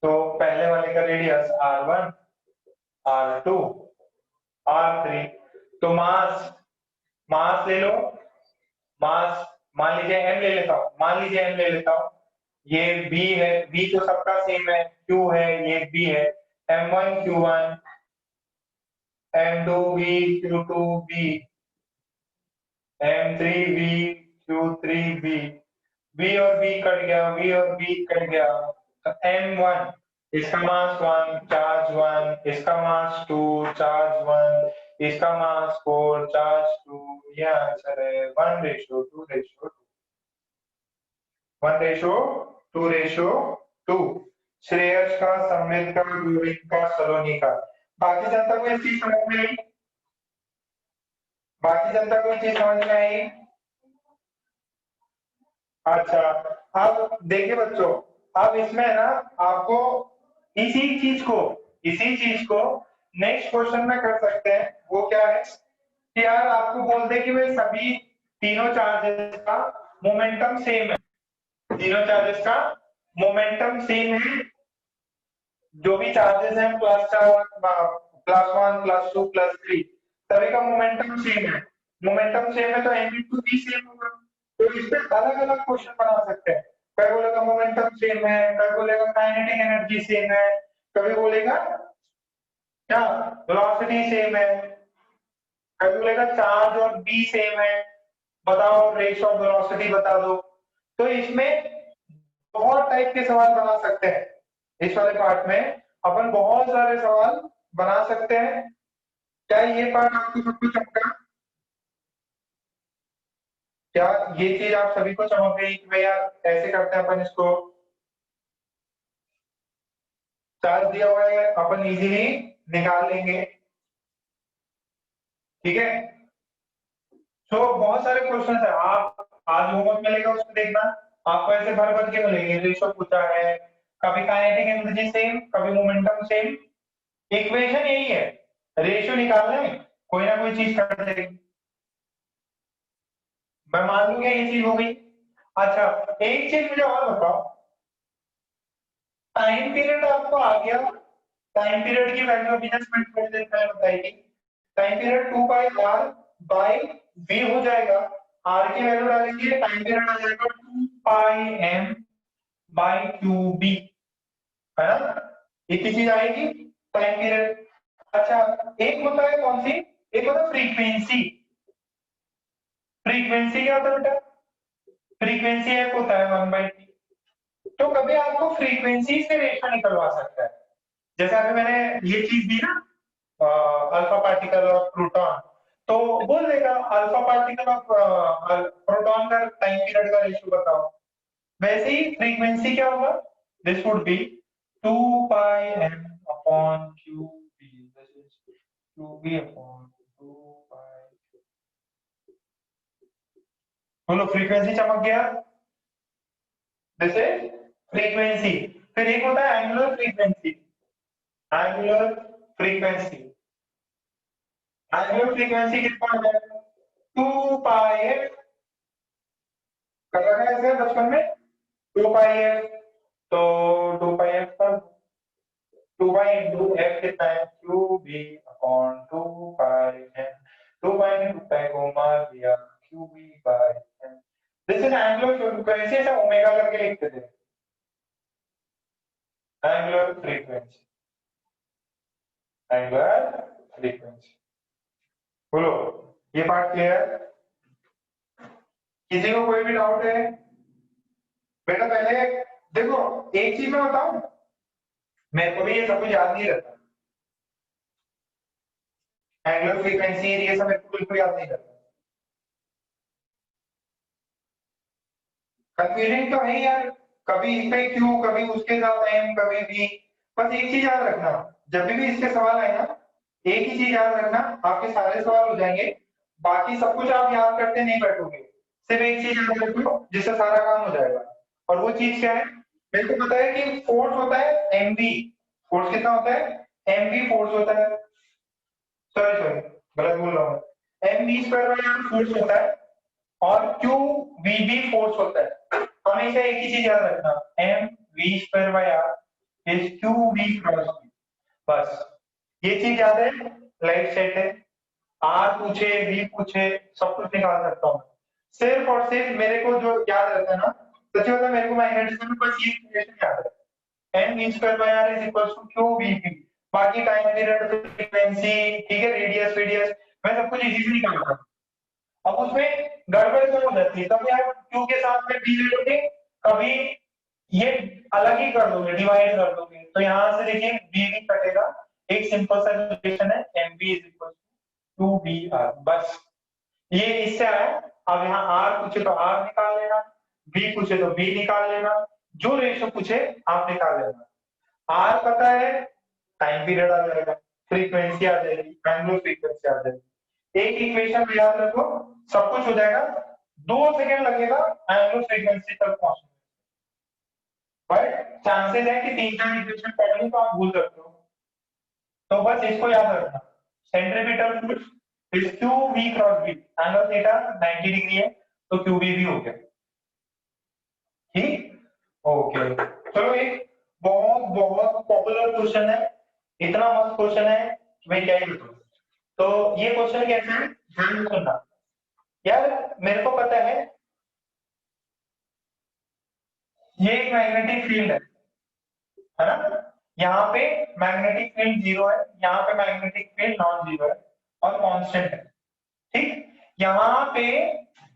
तो पहले वाले का रेडियस r1 r2 r3। तो मास मास ले लो, मास मान लीजिए m ले लेता हूं, मान लीजिए m ले लेता हूं, ये b है, b तो सबका सेम है, q है, ये b है, m1 q1 m2b q2b m3b q3b, b और b कट गया, b और b कट गया, तो m1 इसका मास 1 चार्ज 1, इसका मास 2 चार्ज 1, इसका मास 4 चार्ज 2, ये आंसर है 1:2:2 1:2:2। श्रेयस का, संबित का, गोविंद का, सलोनी का। बाकी जनता को ये चीज समझ में आई? बाकी जनता को ये चीज समझ में आई? अच्छा, अब देखिए बच्चों, अब इसमें ना आपको इसी चीज को नेक्स्ट क्वेश्चन में कर सकते हैं। वो क्या है कि यार आपको बोल दे कि भाई सभी तीनों चार्जेस का मोमेंटम सेम है, तीनों चार्जेस का मोमेंटम सेम है, जो भी चार्जेस हैं +1 +2 +3 सभी का मोमेंटम सेम है। मोमेंटम सेम है तो m into v सेम होगा। तो इस पे अलग अलग क्वेश्चन बना सकते हैं। कभी बोलेगा मोमेंटम सेम है, कभी बोलेगा काइनेटिक एनर्जी सेम है, कभी बोलेगा क्या वेलोसिटी सेम है, कभी बोलेगा चार्ज और b सेम है, बताओ रेट ऑफ वेलोसिटी बता दो। तो इसमें बहुत टाइप के सवाल बना सकते हैं। इस वाले पार्ट में अपन बहुत सारे सवाल बना सकते हैं। क्या ये पार्ट आपको सबको चमका? क्या ये चीज आप सभी को चमक गई कि भैया ऐसे करते हैं अपन इसको? चार्ज दिया हुआ है, अपन इजीली निकाल लेंगे, ठीक है। तो बहुत सारे क्वेश्चन है, आप आज होमवर्क मिलेगा उसमें देखना, आपको ऐसे भर भर के मिलेंगे। रेशो पूछा है, कभी काइनेटिक एनर्जी सेम, कभी मोमेंटम सेम। इक्वेशन यही है, रेशियो निकालना है, कोई ना कोई चीज कर देगी। मैं मान लूंगा ये चीज हो गई। अच्छा, एक चीज मुझे और बताओ, टाइम पीरियड आपको आ गया, टाइम पीरियड की वैल्यू अभी जस्ट मैं थोड़ी देर पहले बताई थी। टाइम पीरियड 2πr/v हो जाएगा, r की वैल्यू डालेंगे, टाइम पीरियड आ जाएगा 2πm/qb, है ना? एक ही चीज आएगी, टाइम पीरियड। अच्छा, एक होता है कौन सी, एक होता है फ्रीक्वेंसी। फ्रीक्वेंसी क्या होता है बेटा? फ्रीक्वेंसी एक होता है 1/t। तो कभी आपको फ्रीक्वेंसी से रेशो निकलवा सकता है। जैसे अभी मैंने ये चीज दी ना, अल्फा पार्टिकल और प्रोटॉन, तो बोल देगा अल्फा पार्टिकल और प्रोटॉन का टाइम पीरियड का रेशियो बताओ। वैसे ही फ्रीक्वेंसी क्या होगा, this would be 2πm/qb, this is qb/2π। बोलो फ्रीक्वेंसी चमक गया, दिस इज फ्रीक्वेंसी। फिर एक होता है angular frequency. Angular frequency, angular frequency कितना है? 2πf कर रखा है इसे बचपन में, 2πf। तो 2πf का 2π इंटू f कितना है? qb/2πm। 2π ने 2π को मार दिया, qb/m। This is angular frequency, ऐसा ओमेगा करके लिखते थे, एंगुलर फ्रीक्वेंसी, एंगुलर फ्रीक्वेंसी। बोलो ये पार्ट क्लियर? किसी को कोई भी डाउट है? बेटा पहले देखो, एक चीज मैं बताऊं, मेरे को भी ये सब कुछ याद नहीं रहता, एंगुलर फ्रीक्वेंसी ये सब मेरे को बिल्कुल याद नहीं रहता। कंफ्यूजिंग तो है यार, कभी इस पे क्यू, कभी उसके साथ एम, कभी भी। बस एक चीज याद रखना, जब भी इसके सवाल आए ना, एक ही चीज याद रखना, आपके सारे सवाल हो जाएंगे। बाकी सब कुछ आप याद करते नहीं बैठोगे, सिर्फ एक चीज याद रखो जिससे सारा काम हो जाएगा। और वो चीज क्या है? मेरे को पता है कि फोर्स होता है mv। फोर्स कितना होता है? mv फोर्स होता है, सॉरी सॉरी गलत बोल रहा हूँ, mv² फोर्स होता है और qvb फोर्स होता है। हमेशा एक ही चीज याद रखना, mv²/r is Q V cross B. बस ये चीज याद है, लाइट सेट है, आर पूछे वी पूछे सब कुछ निकाल सकता हूँ। सिर्फ और सिर्फ मेरे को जो याद रहता है ना, सच्ची बता मेरे को मैग्नेटिज्म में बस ये इक्वेशन याद है, M we square by are is equal to Q V P. बाकी टाइम पीरियड, फ्रीक्वेंसी, ठीक है, रेडियस रेडियस, मैं सब कुछ इजी से निकालता हूँ। अब उसमें गड़बड़ क्या हो जाती है, कभी आप क्यू के साथ में बी ले लोगे, कभी ये अलग ही कर दोगे, डिवाइड कर दोगे, तो यहां से देखिए बी भी कटेगा। एक सिंपल सा रिलेशन है, M B is equal to B R, बस ये इससे आया। अब यहाँ आर पूछे तो आर निकाल लेना, बी पूछे तो बी निकाल लेना, जो रेशो पूछे आप निकाल लेना। आर पता है, टाइम पीरियड आ जाएगा, फ्रीक्वेंसी आ जाएगी, एंगुलर फ्रीक्वेंसी आ जाएगी, एक इक्वेशन में याद रखो, सब कुछ हो जाएगा। 2 सेकंड लगेगा एंगुलर फ्रीक्वेंसी तक पहुंचने, बट चांसेस है कि 3-4 इक्वेशन पढ़ ली तो आप भूल सकते हो। तो बस इसको याद रखना, centripetal force is Q V cross B, angle theta 90 degree है तो क्यू बी भी हो गया, ठीक। ओके, चलो एक बहुत बहुत पॉपुलर क्वेश्चन है, इतना मस्त क्वेश्चन है कि मैं क्या ही बताऊं। तो ये क्वेश्चन कैसा है, ध्यान से सुनना यार। मेरे को पता ये एक मैग्नेटिक फील्ड है ना, यहाँ पे मैग्नेटिक फील्ड 0 है, यहाँ पे मैग्नेटिक फील्ड नॉन 0 है और कांस्टेंट है, ठीक। यहाँ पे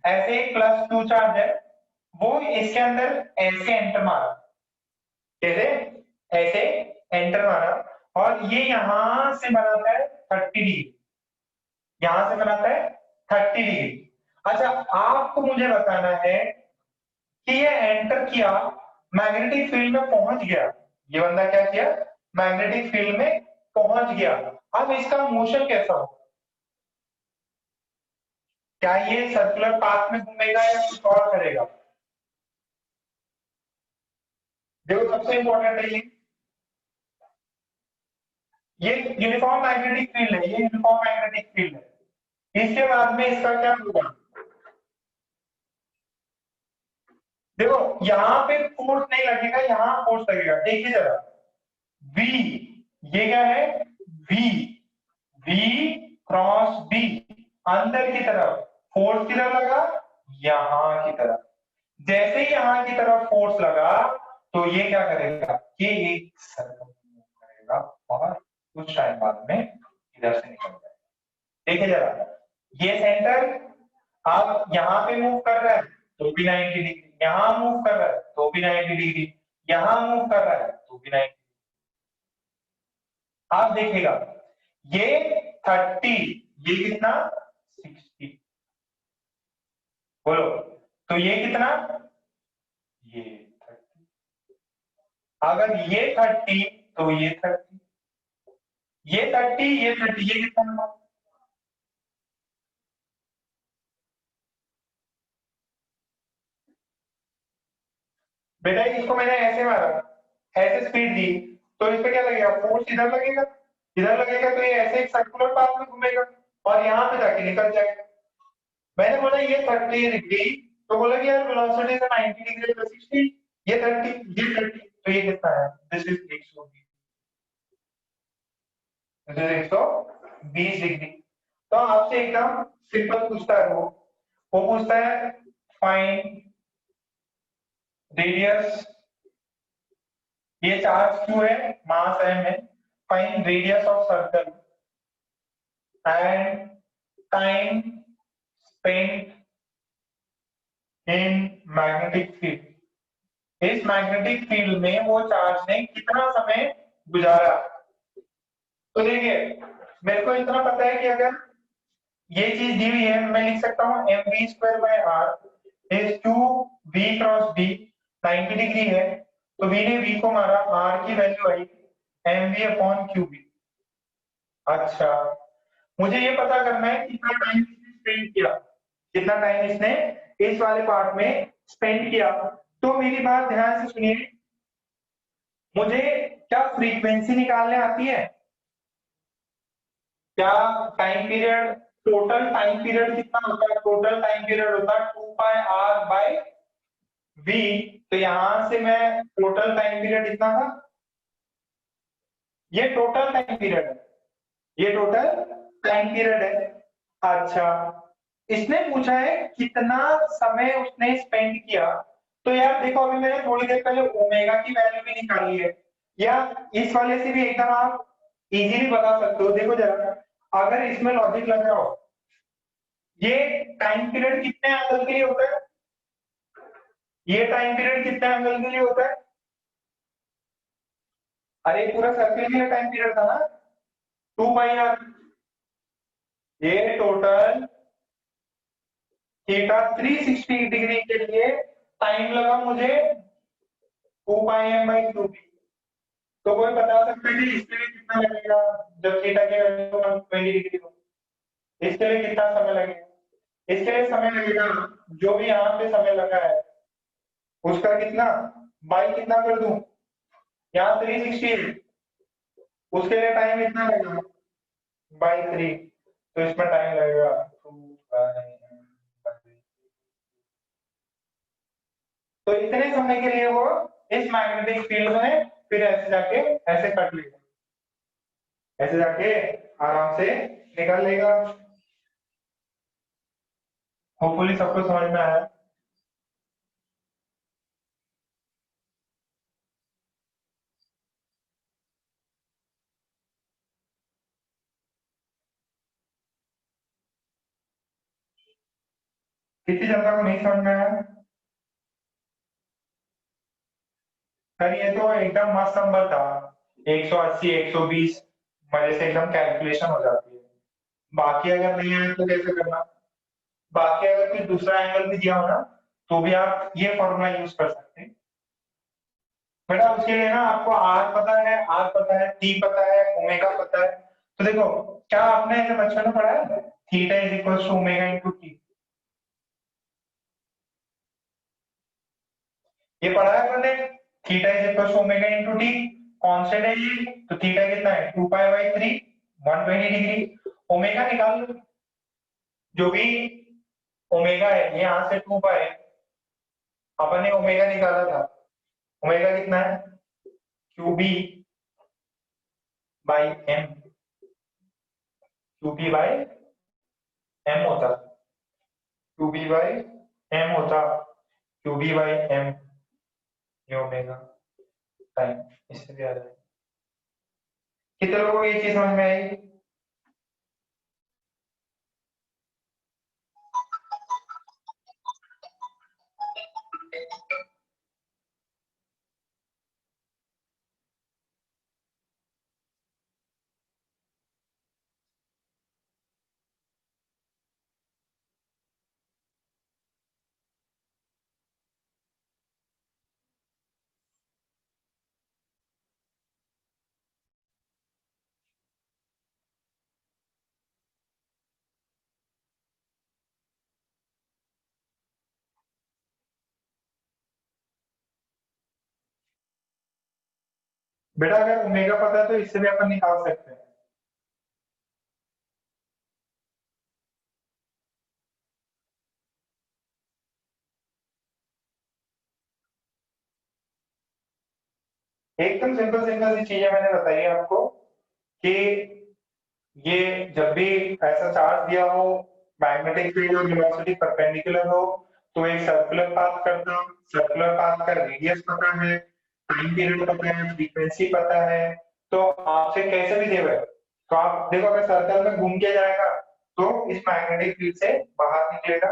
ऐसे एक प्लस क्यू चार्ज है, वो इसके अंदर ऐसे एंटर मारा, कैसे, ऐसे एंटर मारा, और ये यहां से बनाता है 30 डिग्री, यहां से बनाता है 30 डिग्री। अच्छा, आपको मुझे बताना है कि ये एंटर किया, मैग्नेटिक फील्ड में पहुंच गया, ये बंदा क्या किया, मैग्नेटिक फील्ड में पहुंच गया। अब इसका मोशन कैसा होगा, क्या ये सर्कुलर पाथ में घूमेगा या कुछ और करेगा। देखो सबसे इंपॉर्टेंट है ये यूनिफॉर्म मैग्नेटिक फील्ड है, ये यूनिफॉर्म मैग्नेटिक फील्ड है, इसके बाद में इसका क्या होगा। देखो यहाँ पे फोर्स नहीं लगेगा, यहाँ फोर्स लगेगा, देखिए जरा, V, ये क्या है, V, V क्रॉस B, अंदर की तरफ फोर्स किधर लगा, यहां की तरफ। जैसे ही यहां की तरफ फोर्स लगा तो ये क्या करेगा, ये एक सर्कल करेगा और कुछ टाइम बाद में इधर से निकल जाएगा। देखिए जरा, ये सेंटर आप यहां पे मूव कर रहा है तो भी 90 डिग्री, यहां मूव कर रहा है तो भी 90 डिग्री, यहां मूव कर रहा है तो भी 90। आप देखिएगा ये 30, ये कितना 60, बोलो, तो ये कितना, ये 30, अगर ये 30 तो ये 30, ये 30 ये 30, ये कितना, बेटा इसको मैंने ऐसे मारा, ऐसे स्पीड दी, तो इस पे क्या लगेगा, फोर्स इधर लगेगा, इधर लगेगा तो ये ऐसे एक सर्कुलर पाथ में घूमेगा और यहाँ पे जाके निकल जाएगा। मैंने बोला ये 30 डिग्री, तो बोला कि यार वेलोसिटी से 90 डिग्री प्लस 60, ये 30 ये 30, तो ये कितना है, this is 120, this is 120 degree. तो आपसे एकदम सिंपल पूछता है वो पूछता है फाइंड रेडियस, ये चार्ज क्यू है, मास एम है, find radius of circle and time spent in magnetic field. इस मैग्नेटिक फील्ड में वो चार्ज ने कितना समय गुजारा। तो देखिए मेरे को इतना पता है कि अगर ये चीज दी हुई है, मैं लिख सकता हूँ M we square by are is to V cross B, 90 degree है तो वी ने वी को मारा, आर की वैल्यू आई M we upon Q B. अच्छा, मुझे ये पता करना है कितना टाइम इसने स्पेंड किया, कितना टाइम इसने इस वाले पार्ट में स्पेंड किया। तो मेरी बात ध्यान से सुनिए, मुझे क्या फ्रीक्वेंसी निकालने आती है, क्या time period, total time period कितना होता है, टोटल टाइम पीरियड होता है 2 पाई आर बाय वी, तो यहां से मैं टोटल टाइम पीरियड इतना था, ये टोटल टाइम पीरियड है, ये टोटल टाइम पीरियड है। अच्छा, इसने पूछा है कितना समय उसने स्पेंड किया। तो यार देखो, अभी मैंने थोड़ी देर पहले ओमेगा की वैल्यू भी निकाली है, या इस वाले से भी एकदम आप इजीली बता सकते हो। देखो जरा, अगर इसमें लॉजिक लग रहा हो, ये टाइम पीरियड कितने एंगल के लिए होता है, ये टाइम पीरियड कितने एंगल के लिए होता है? अरे पूरा सर्कल के लिए टाइम पीरियड था ना, 2 पाई आर। ये टोटल थीटा 360 डिग्री के लिए टाइम लगा मुझे 2 पाई m/2b। तो कोई बता सकता है कि इसके लिए कितना लगेगा, जब थीटा की वैल्यू 120 डिग्री हो, इसके लिए कितना समय लगेगा? इसके लिए समय लगेगा, जो भी यहाँ पे समय लगा है उसका कितना बाई कितना कर दूं, यहाँ 360 है, उसके लिए टाइम इतना लगेगा बाई 3। तो इसमें टाइम लगेगा 2 पाई। तो इतने समय के लिए वो इस मैग्नेटिक फील्ड में फिर ऐसे जाके ऐसे कट लेगा, ऐसे जाके आराम से निकाल लेगा। होपफुली सबको समझ में आया। कितनी जनता को नहीं समझ में आया? सर ये तो एकदम मस्त नंबर था, 180 120 मजे से एकदम कैलकुलेशन हो जाती है। बाकी अगर नहीं आए तो कैसे करना? बाकी अगर कुछ दूसरा एंगल भी दिया हो ना, तो भी आप ये फॉर्मूला यूज कर सकते हैं। बेटा उसके लिए ना आपको आर पता है, टी पता है, ओमेगा पता है। तो देखो, क्या आपने ऐसे बचपन में पढ़ा है theta is equal to omega into T? ये पढ़ा है आपने, theta is equal to omega into T. Constant है ये, तो थीटा कितना है 2 पाई/3, 120 डिग्री। ओमेगा निकाल लो, जो भी ओमेगा है, ये यहां से 2 पाई, अपन ने ओमेगा निकाला था, ओमेगा कितना है QB/m, QB/m होता, QB/m होता, QB/m, ये ओमेगा टाइम। इससे भी आ जाए। कितने लोगों को ये चीज समझ में आई? बेटा अगर ओमेगा पता है तो इससे भी अपन निकाल सकते हैं। एकदम सिंपल सिंपल सी चीजें मैंने बताई है आपको, कि ये जब भी ऐसा चार्ज दिया हो, मैग्नेटिक फील्ड और वेलोसिटी परपेंडिकुलर हो, तो एक सर्कुलर पाथ करता हूं। सर्कुलर पाथ का रेडियस पता है, टाइम पीरियड पता है, फ्रीक्वेंसी पता है। तो आपसे कैसे भी देवे, तो आप देखो अगर सर्कल में घूम के जाएगा तो इस मैग्नेटिक फील्ड से बाहर निकलेगा,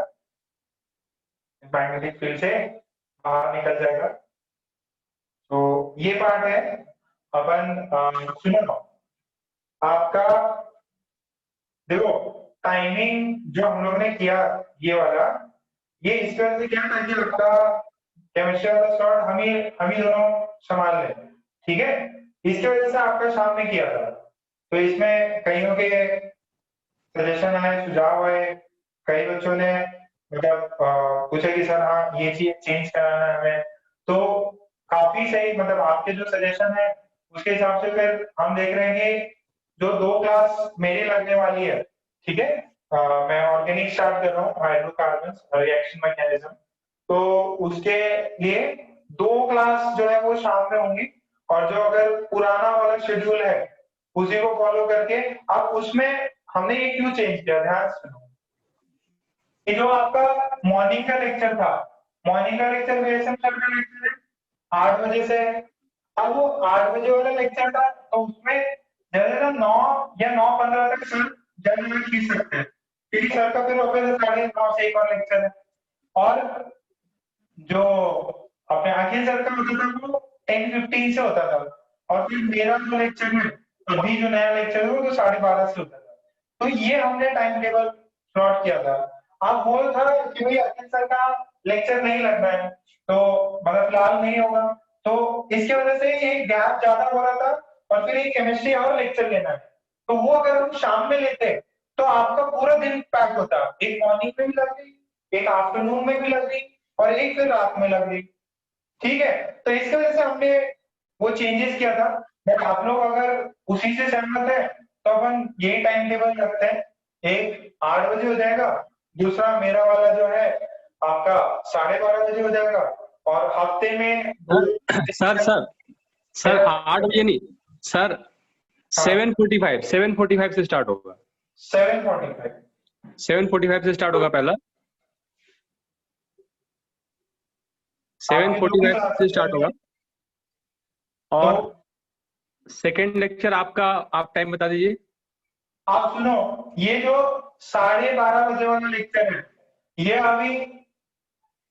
मैग्नेटिक फील्ड से बाहर निकल जाएगा। तो ये पार्ट है। अपन सुनो ना, आपका देखो, टाइमिंग जो हम लोग ने किया ये वाला, ये इस तरह से क्या था कि आपका केमिस्ट्री वाला स्लॉट हम ही दोनों संभाल लें, ठीक है। इसकी वजह से आपका शाम में किया था, तो इसमें कईयों के सजेशन आए, सुझाव आए। कई बच्चों ने मतलब पूछा कि सर हाँ ये चीज चेंज कराना है हमें। तो काफी सही, मतलब आपके जो सजेशन है उसके हिसाब से फिर हम देख रहे हैं कि जो 2 क्लास मेरी लगने वाली है, ठीक है। मैं ऑर्गेनिक स्टार्ट कर रहा हूँ, हाइड्रोकार्बन रिएक्शन मैकेनिज्म। तो उसके लिए 2 क्लास जो है वो शाम में होंगी। और जो अगर पुराना वाला शेड्यूल है उसी को फॉलो करके। अब उसमें हमने ये क्यों चेंज किया, ध्यान से सुनो। ये जो आपका मॉर्निंग का लेक्चर था, मॉर्निंग का लेक्चर वीएसएम सर का लेक्चर है 8 बजे से। अब वो 8 बजे वाला लेक्चर था, तो उसमें जैसे 9 या 9:15 तक सर जनरल खींच सकते हैं, क्योंकि सर का फिर वापस 9:30 से एक और लेक्चर है। और जो अपने अखिल सर का होता था वो 10:15 से होता था, और फिर मेरा जो लेक्चर है अभी जो नया लेक्चर है वो तो 12:30 से होता था। तो ये हमने टाइम टेबल प्लॉट किया था। अब वो था कि भाई अखिल सर का लेक्चर नहीं लगना है, तो मतलब फिलहाल नहीं होगा, तो इसकी वजह से एक गैप ज्यादा हो रहा था, और फिर एक केमिस्ट्री और लेक्चर लेना है। तो वो अगर हम शाम में लेते तो आपका पूरा दिन पैक होता, एक मॉर्निंग में भी लग गई, एक आफ्टरनून में भी लग गई, और एक फिर रात में लग गई। ठीक है, तो इसकी वजह से हमने वो चेंजेस किया था। बट आप लोग अगर उसी से सहमत है तो अपन यही टाइम टेबल रखते हैं, एक 8 बजे हो जाएगा, दूसरा मेरा वाला जो है आपका 12:30 बजे हो जाएगा, और हफ्ते में सर सर सर 8 बजे नहीं सर, 7:45 से स्टार्ट होगा। 7:45 7:45 से स्टार्ट होगा पहला, 7:45 से स्टार्ट होगा। और सेकंड लेक्चर आपका, आप टाइम बता दीजिए। आप सुनो, ये जो 12:30 बजे वाला लेक्चर है, ये अभी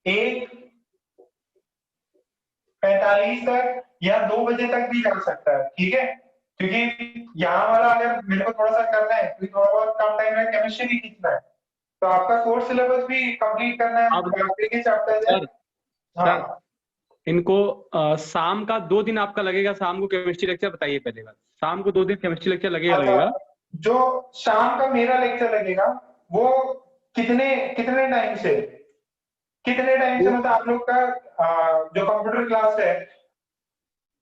1:45 तक या 2 बजे तक भी जा सकता है, ठीक है, क्योंकि यहाँ वाला अगर मेरे को थोड़ा सा करना है, क्योंकि थोड़ा बहुत कम टाइम में केमिस्ट्री भी खींचना है, तो आपका कोर्स सिलेबस भी कंप्लीट करना है, बाकी के चैप्टर है। सर इनको शाम का 2 दिन आपका लगेगा, शाम को केमिस्ट्री लेक्चर बताइए पहले बात। शाम को 2 दिन केमिस्ट्री लेक्चर लगेगा। जो शाम का मेरा लेक्चर लगेगा वो कितने कितने टाइम से मतलब आप लोग का जो कंप्यूटर क्लास है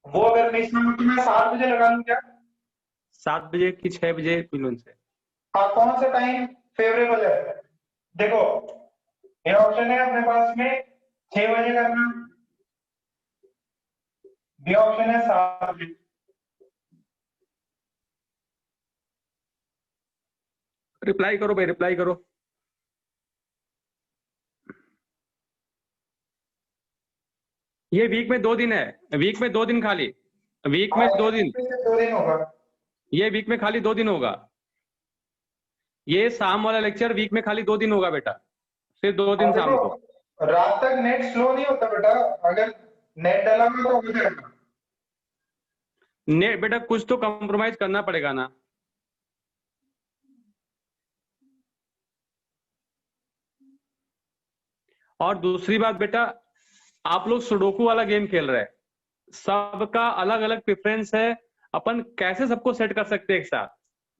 वो अगर मैं इसमें तो मैं 7 बजे लगा लूं क्या? 7 बजे कि 6 बजे मिलून से। हाँ, कौन सा टाइम फेवरेबल है? देखो, ये ऑप्शन है अपने पास में 6 बजे करना, बी ऑप्शन है 7 बजे। रिप्लाई करो भाई, रिप्लाई करो। ये वीक में 2 दिन है, वीक में 2 दिन खाली, वीक में 2 दिन, 2 दिन होगा। ये वीक में खाली 2 दिन होगा। ये शाम वाला लेक्चर वीक में खाली 2 दिन होगा बेटा, सिर्फ 2 दिन शाम को। रात तक नेट स्लो नहीं होता बेटा, अगर नेट डाला हुआ तो हो जाएगा। नेट बेटा कुछ तो कॉम्प्रोमाइज करना पड़ेगा ना। और दूसरी बात बेटा, आप लोग सुडोकू वाला गेम खेल रहे हैं, सबका अलग अलग प्रेफरेंस है, अपन कैसे सबको सेट कर सकते हैं एक साथ,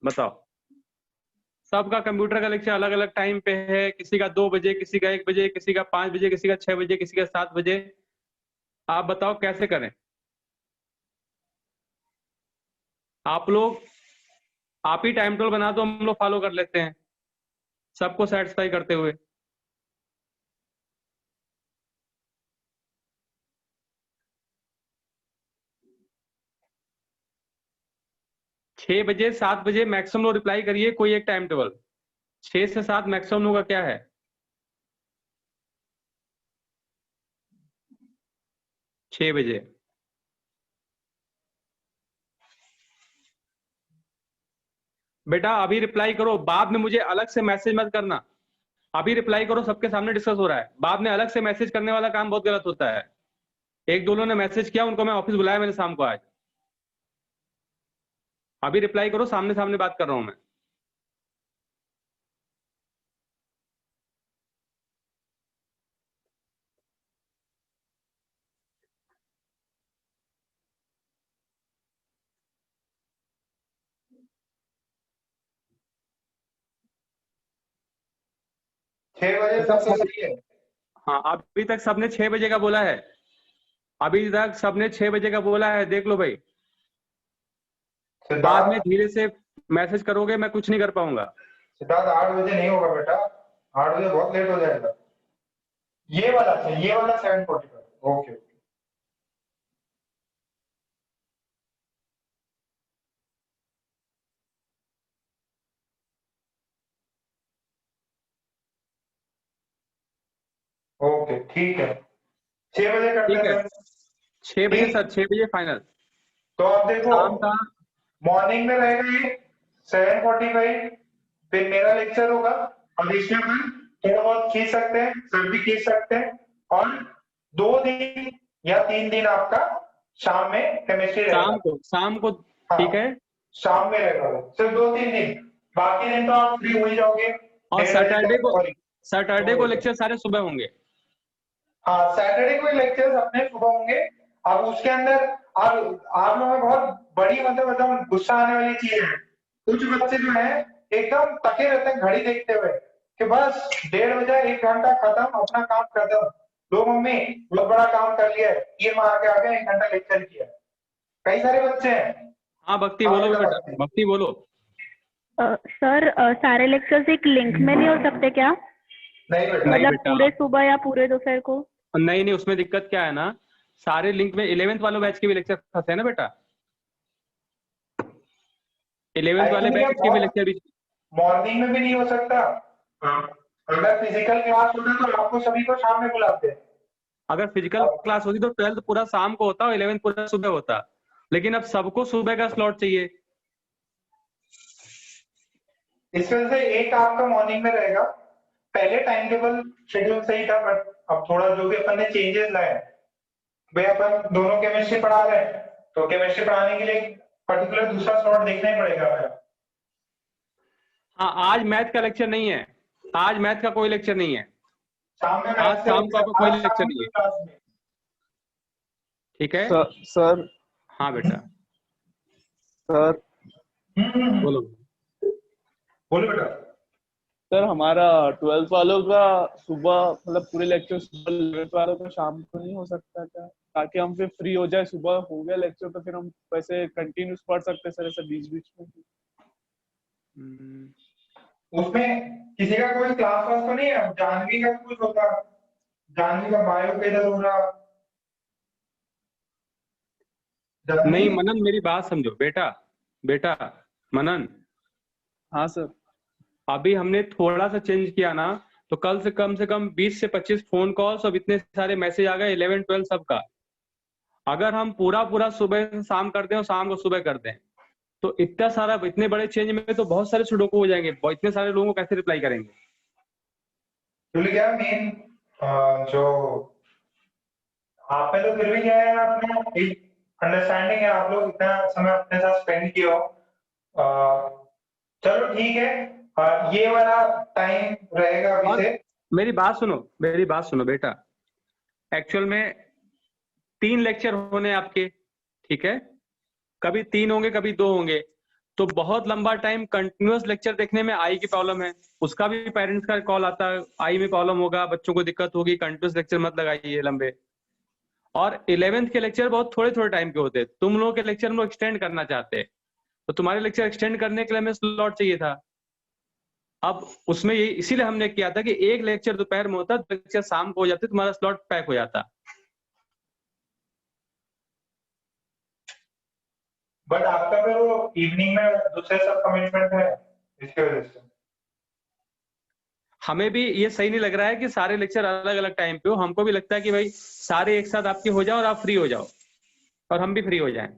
बताओ। सबका कंप्यूटर का लेक्चर अलग अलग टाइम पे है, किसी का 2 बजे, किसी का 1 बजे, किसी का 5 बजे, किसी का 6 बजे, किसी का 7 बजे। आप बताओ कैसे करें। आप लोग आप ही टाइम टेबल बना दो, हम लोग फॉलो कर लेते हैं सबको सेटिस्फाई करते हुए। 6 बजे 7 बजे मैक्सिमम लोग रिप्लाई करिए, कोई एक टाइम टेबल। 6 से 7 मैक्सिमम लोग का क्या है? 6 बजे। बेटा अभी रिप्लाई करो, बाद में मुझे अलग से मैसेज मत करना। अभी रिप्लाई करो, सबके सामने डिस्कस हो रहा है, बाद में अलग से मैसेज करने वाला काम बहुत गलत होता है। एक दो लोगों ने मैसेज किया, उनको मैं ऑफिस बुलाया मैंने शाम को आज। अभी रिप्लाई करो, सामने सामने बात कर रहा हूं मैं। छह बजे सबसे सही है। हाँ, अभी तक सबने 6 बजे का बोला है, अभी तक सबने 6 बजे का बोला है, देख लो भाई। बाद में धीरे से मैसेज करोगे, मैं कुछ नहीं कर पाऊंगा। सिद्धार्थ 8 बजे नहीं होगा बेटा, 8 बजे बहुत लेट हो जाएगा। ये वाला 7:45। ओके। ओके ठीक है, 6 बजे करते ठीक है, हैं सर। 6 बजे ठीक। सर, 6 बजे फाइनल। तो आप देखो, शाम का मॉर्निंग में रहेगा ये 7:45, फिर मेरा लेक्चर होगा। अब इसमें अपन थोड़ा बहुत खींच सकते हैं, सर भी खींच सकते हैं। और 2 दिन या 3 दिन आपका शाम में केमिस्ट्री रहेगा। शाम को ठीक हाँ, है। शाम में रहेगा वो, सिर्फ 2-3 दिन। बाकी दिन तो आप फ्री हो ही जाओगे और 1:30 तक। सॉरी, सैटरडे को लेक्चर सारे सुबह होंगे। हाँ, सैटरडे को लेक्चर्स अपने सुबह होंगे। अब उसके अंदर आप लोगों में बहुत बड़ी मतलब गुस्सा आने वाली चीज है। कुछ बच्चे जो है एकदम तके रहते हैं घड़ी देखते हुए कि बस 1:30 बजा, 1 घंटा खत्म, अपना काम खत्म। लो मम्मी, बहुत बड़ा काम कर लिया है, तीर मार के आ गए, 1 घंटा लेक्चर किया। कई सारे बच्चे हैं। हाँ भक्ति बोलो हमारे बेटा, क्लास में। भक्ति बोलो। सर सारे लेक्चर्स एक लिंक में नहीं हो सकते क्या? नहीं बेटा। नहीं मतलब बेटा, पूरे सुबह या पूरे दोपहर को? नहीं नहीं, उसमें दिक्कत क्या है ना, सारे लिंक में 11th वालों बैच के भी लेक्चर फंसे हैं ना बेटा, 11th वाले एक्चुअली बैच के भी लेक्चर भी। मॉर्निंग में भी नहीं हो सकता। हाँ, अगर फिजिकल क्लास होता तो आपको सभी को शाम में बुलाते। अगर फिजिकल क्लास होती तो 12th पूरा शाम को होता और 11th पूरा सुबह होता, लेकिन अब सबको सुबह का स्लॉट चाहिए। इस वजह से एक आपका मॉर्निंग में रहेगा। पहले टाइम टेबल शेड्यूल सही था, बट अब थोड़ा जो भी अपन ने चेंजेस लाए हैं, भाई अपन दोनों केमिस्ट्री पढ़ा रहे हैं, तो केमिस्ट्री पढ़ाने के लिए पर्टिकुलर दूसरा स्लॉट देखना ही पड़ेगा मेरा। हाँ, आज मैथ का लेक्चर नहीं है, आज मैथ का कोई लेक्चर नहीं है, शाम में आज मैथ्स का शाम को लेक्चर, आपका कोई आज लेक्चर शाम नहीं की है। क्लास में। ठीक है। सर हाँ बेटा, सर बोलो। बोलो बेटा। सर हमारा 12th वालों का सुबह मतलब पूरे लेक्चर सुबह, 11th वालों का शाम को नहीं हो सकता क्या, ताकि हम फिर फ्री हो जाए, सुबह हो गया लेक्चर तो फिर हम वैसे कंटिन्यूस पढ़ सकते सर, ऐसे बीच बीच में। उसमें किसी का कोई क्लास वास तो नहीं है? जानवी का कुछ होता, जानवी का बायो का इधर हो रहा। जानवी। नहीं मनन, मेरी बात समझो बेटा, बेटा मनन, हाँ सर। अभी हमने थोड़ा सा चेंज किया ना, तो कल से कम 20 से 25 फोन कॉल्स और इतने सारे मैसेज आ गए 11 12 सबका। अगर हम पूरा पूरा सुबह से शाम कर दें और शाम को सुबह कर दें, तो इतना सारा, इतने बड़े चेंज में तो बहुत सारे सुडोकू हो जाएंगे, इतने सारे लोगों को कैसे रिप्लाई करेंगे। एक्चुअली क्या मेन जो आप में तो फिर भी क्या है, अपना एक अंडरस्टैंडिंग है, आप लोग इतना समय अपने साथ स्पेंड किया हो। चलो ठीक है, ये वाला टाइम रहेगा अभी और से। मेरी बात सुनो बेटा, एक्चुअल में 3 लेक्चर होने आपके, ठीक है, कभी 3 होंगे कभी 2 होंगे, तो बहुत लंबा टाइम कंटिन्यूअस लेक्चर देखने में आई की प्रॉब्लम है, उसका भी पेरेंट्स का कॉल आता है, आई में प्रॉब्लम होगा, बच्चों को दिक्कत होगी, कंटिन्यूअस लेक्चर मत लगाइए लंबे। और 11th के लेक्चर बहुत थोड़े थोड़े टाइम के होते हैं, तुम लोगों के लेक्चर हम लोग एक्सटेंड करना चाहते हैं, तो तुम्हारे लेक्चर एक्सटेंड करने के लिए हमें स्लॉट चाहिए था। अब उसमें ये इसीलिए हमने किया था कि एक लेक्चर दोपहर में होता, लेक्चर शाम को हो जाते, तुम्हारा स्लॉट पैक हो जाता। बट आपका फिर वो इवनिंग में दूसरे सब कमिटमेंट है, इसकी वजह से। हमें भी ये सही नहीं लग रहा है कि सारे लेक्चर अलग अलग टाइम पे हो, हमको भी लगता है कि भाई सारे एक साथ आपके हो जाओ और आप फ्री हो जाओ और हम भी फ्री हो जाएं,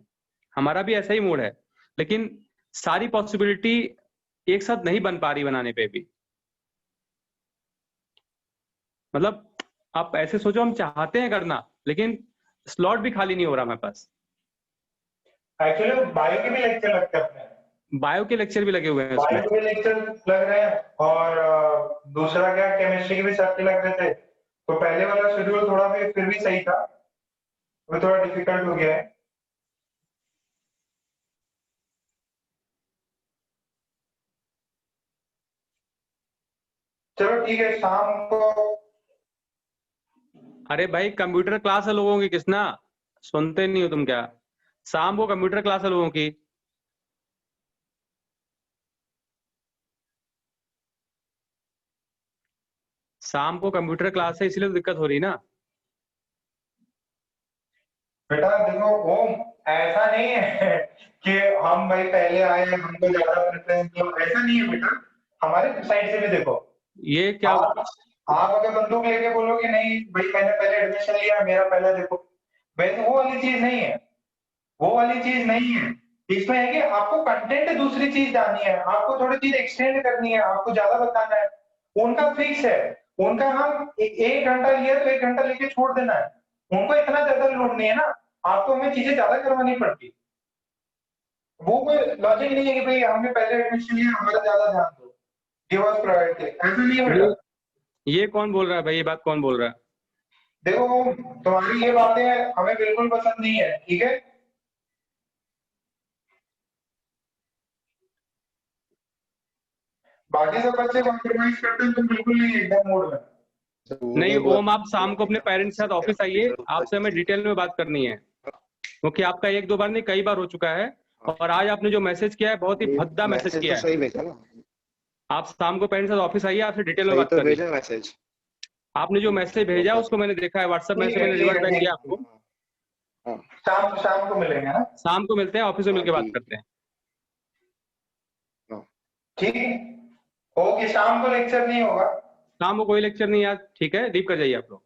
हमारा भी ऐसा ही मूड है, लेकिन सारी पॉसिबिलिटी एक साथ नहीं बन पा रही बनाने पे भी। मतलब आप ऐसे सोचो, हम चाहते हैं करना, लेकिन स्लॉट भी खाली नहीं हो रहा हमारे पास। एक्चुअली बायो के भी लेक्चर लगते हैं अपने, बायो के लेक्चर भी लगे हुए हैं उसमें। बायो के लेक्चर लग रहे हैं। और दूसरा क्या, केमिस्ट्री के भी सबके लग रहे थे। तो पहले वाला शेड्यूल थोड़ा भी फिर भी सही था, वो थोड़ा डिफिकल्ट हो गया है। चलो ठीक है, शाम को। अरे भाई कंप्यूटर क्लास है लोगों की, किसना सुनते नहीं हो तुम क्या? शाम को कंप्यूटर क्लास है लोगों की। शाम को कंप्यूटर क्लास है, इसलिए तो दिक्कत हो रही ना। बेटा देखो ओम, ऐसा नहीं है कि हम भाई पहले आए हैं, हमको ज्यादा प्रेफरेंस दो, ऐसा नहीं है बेटा। हमारे साइड से भी देखो, ये क्या? आप आप अगर बंदूक लेके बोलोगे नहीं भाई मैंने पहले एडमिशन लिया मेरा पहला देखो, वैसे वो वाली चीज नहीं है, वो वाली चीज नहीं है। इसमें है कि आपको कंटेंट दूसरी चीज जाननी है, आपको थोड़ी चीज एक्सटेंड करनी है, आपको ज्यादा बताना है। उनका फिक्स है, उनका हम एक घंटा लिया तो 1 घंटा लेके छोड़ देना है, उनको इतना ज्यादा लोड नहीं है ना, आपको हमें चीजें ज्यादा करवानी पड़ती। वो कोई लॉजिक नहीं है कि भाई हमने पहले एडमिशन लिया हमारा ज्यादा ध्यान दो, गिव अस प्रायोरिटी, ऐसा नहीं है बेटा। ये कौन बोल रहा है भाई, ये बात कौन बोल रहा है? देखो तुम्हारी ये बातें हमें बिल्कुल पसंद नहीं है, ठीक है। बाकी सब बच्चे कॉम्प्रोमाइज करते हैं, तुम बिल्कुल नहीं एकदम मूड में। नहीं ओम, आप शाम को अपने पेरेंट्स के साथ ऑफिस आइए, आपसे हमें डिटेल में बात करनी है, क्योंकि आपका 1-2 बार नहीं कई बार हो चुका है, और आज आपने जो मैसेज किया है बहुत ही भद्दा मैसेज किया है। सही भेजा ना, आप शाम को पेरेंट्स के साथ ऑफिस आइए, आपसे डिटेल में सही बात तो करनी है। भेजा मैसेज। आपने जो मैसेज भेजा उसको मैंने देखा है, व्हाट्सएप मैसेज मैंने रिवर्ट बैक किया आपको। शाम को मिलेंगे ना, शाम को मिलते हैं, ऑफिस में मिलकर बात ठीक। करते हैं। ठीक है। ओके, शाम को लेक्चर नहीं होगा। शाम को कोई लेक्चर नहीं यार, ठीक है, लीव कर जाइए आप लोग।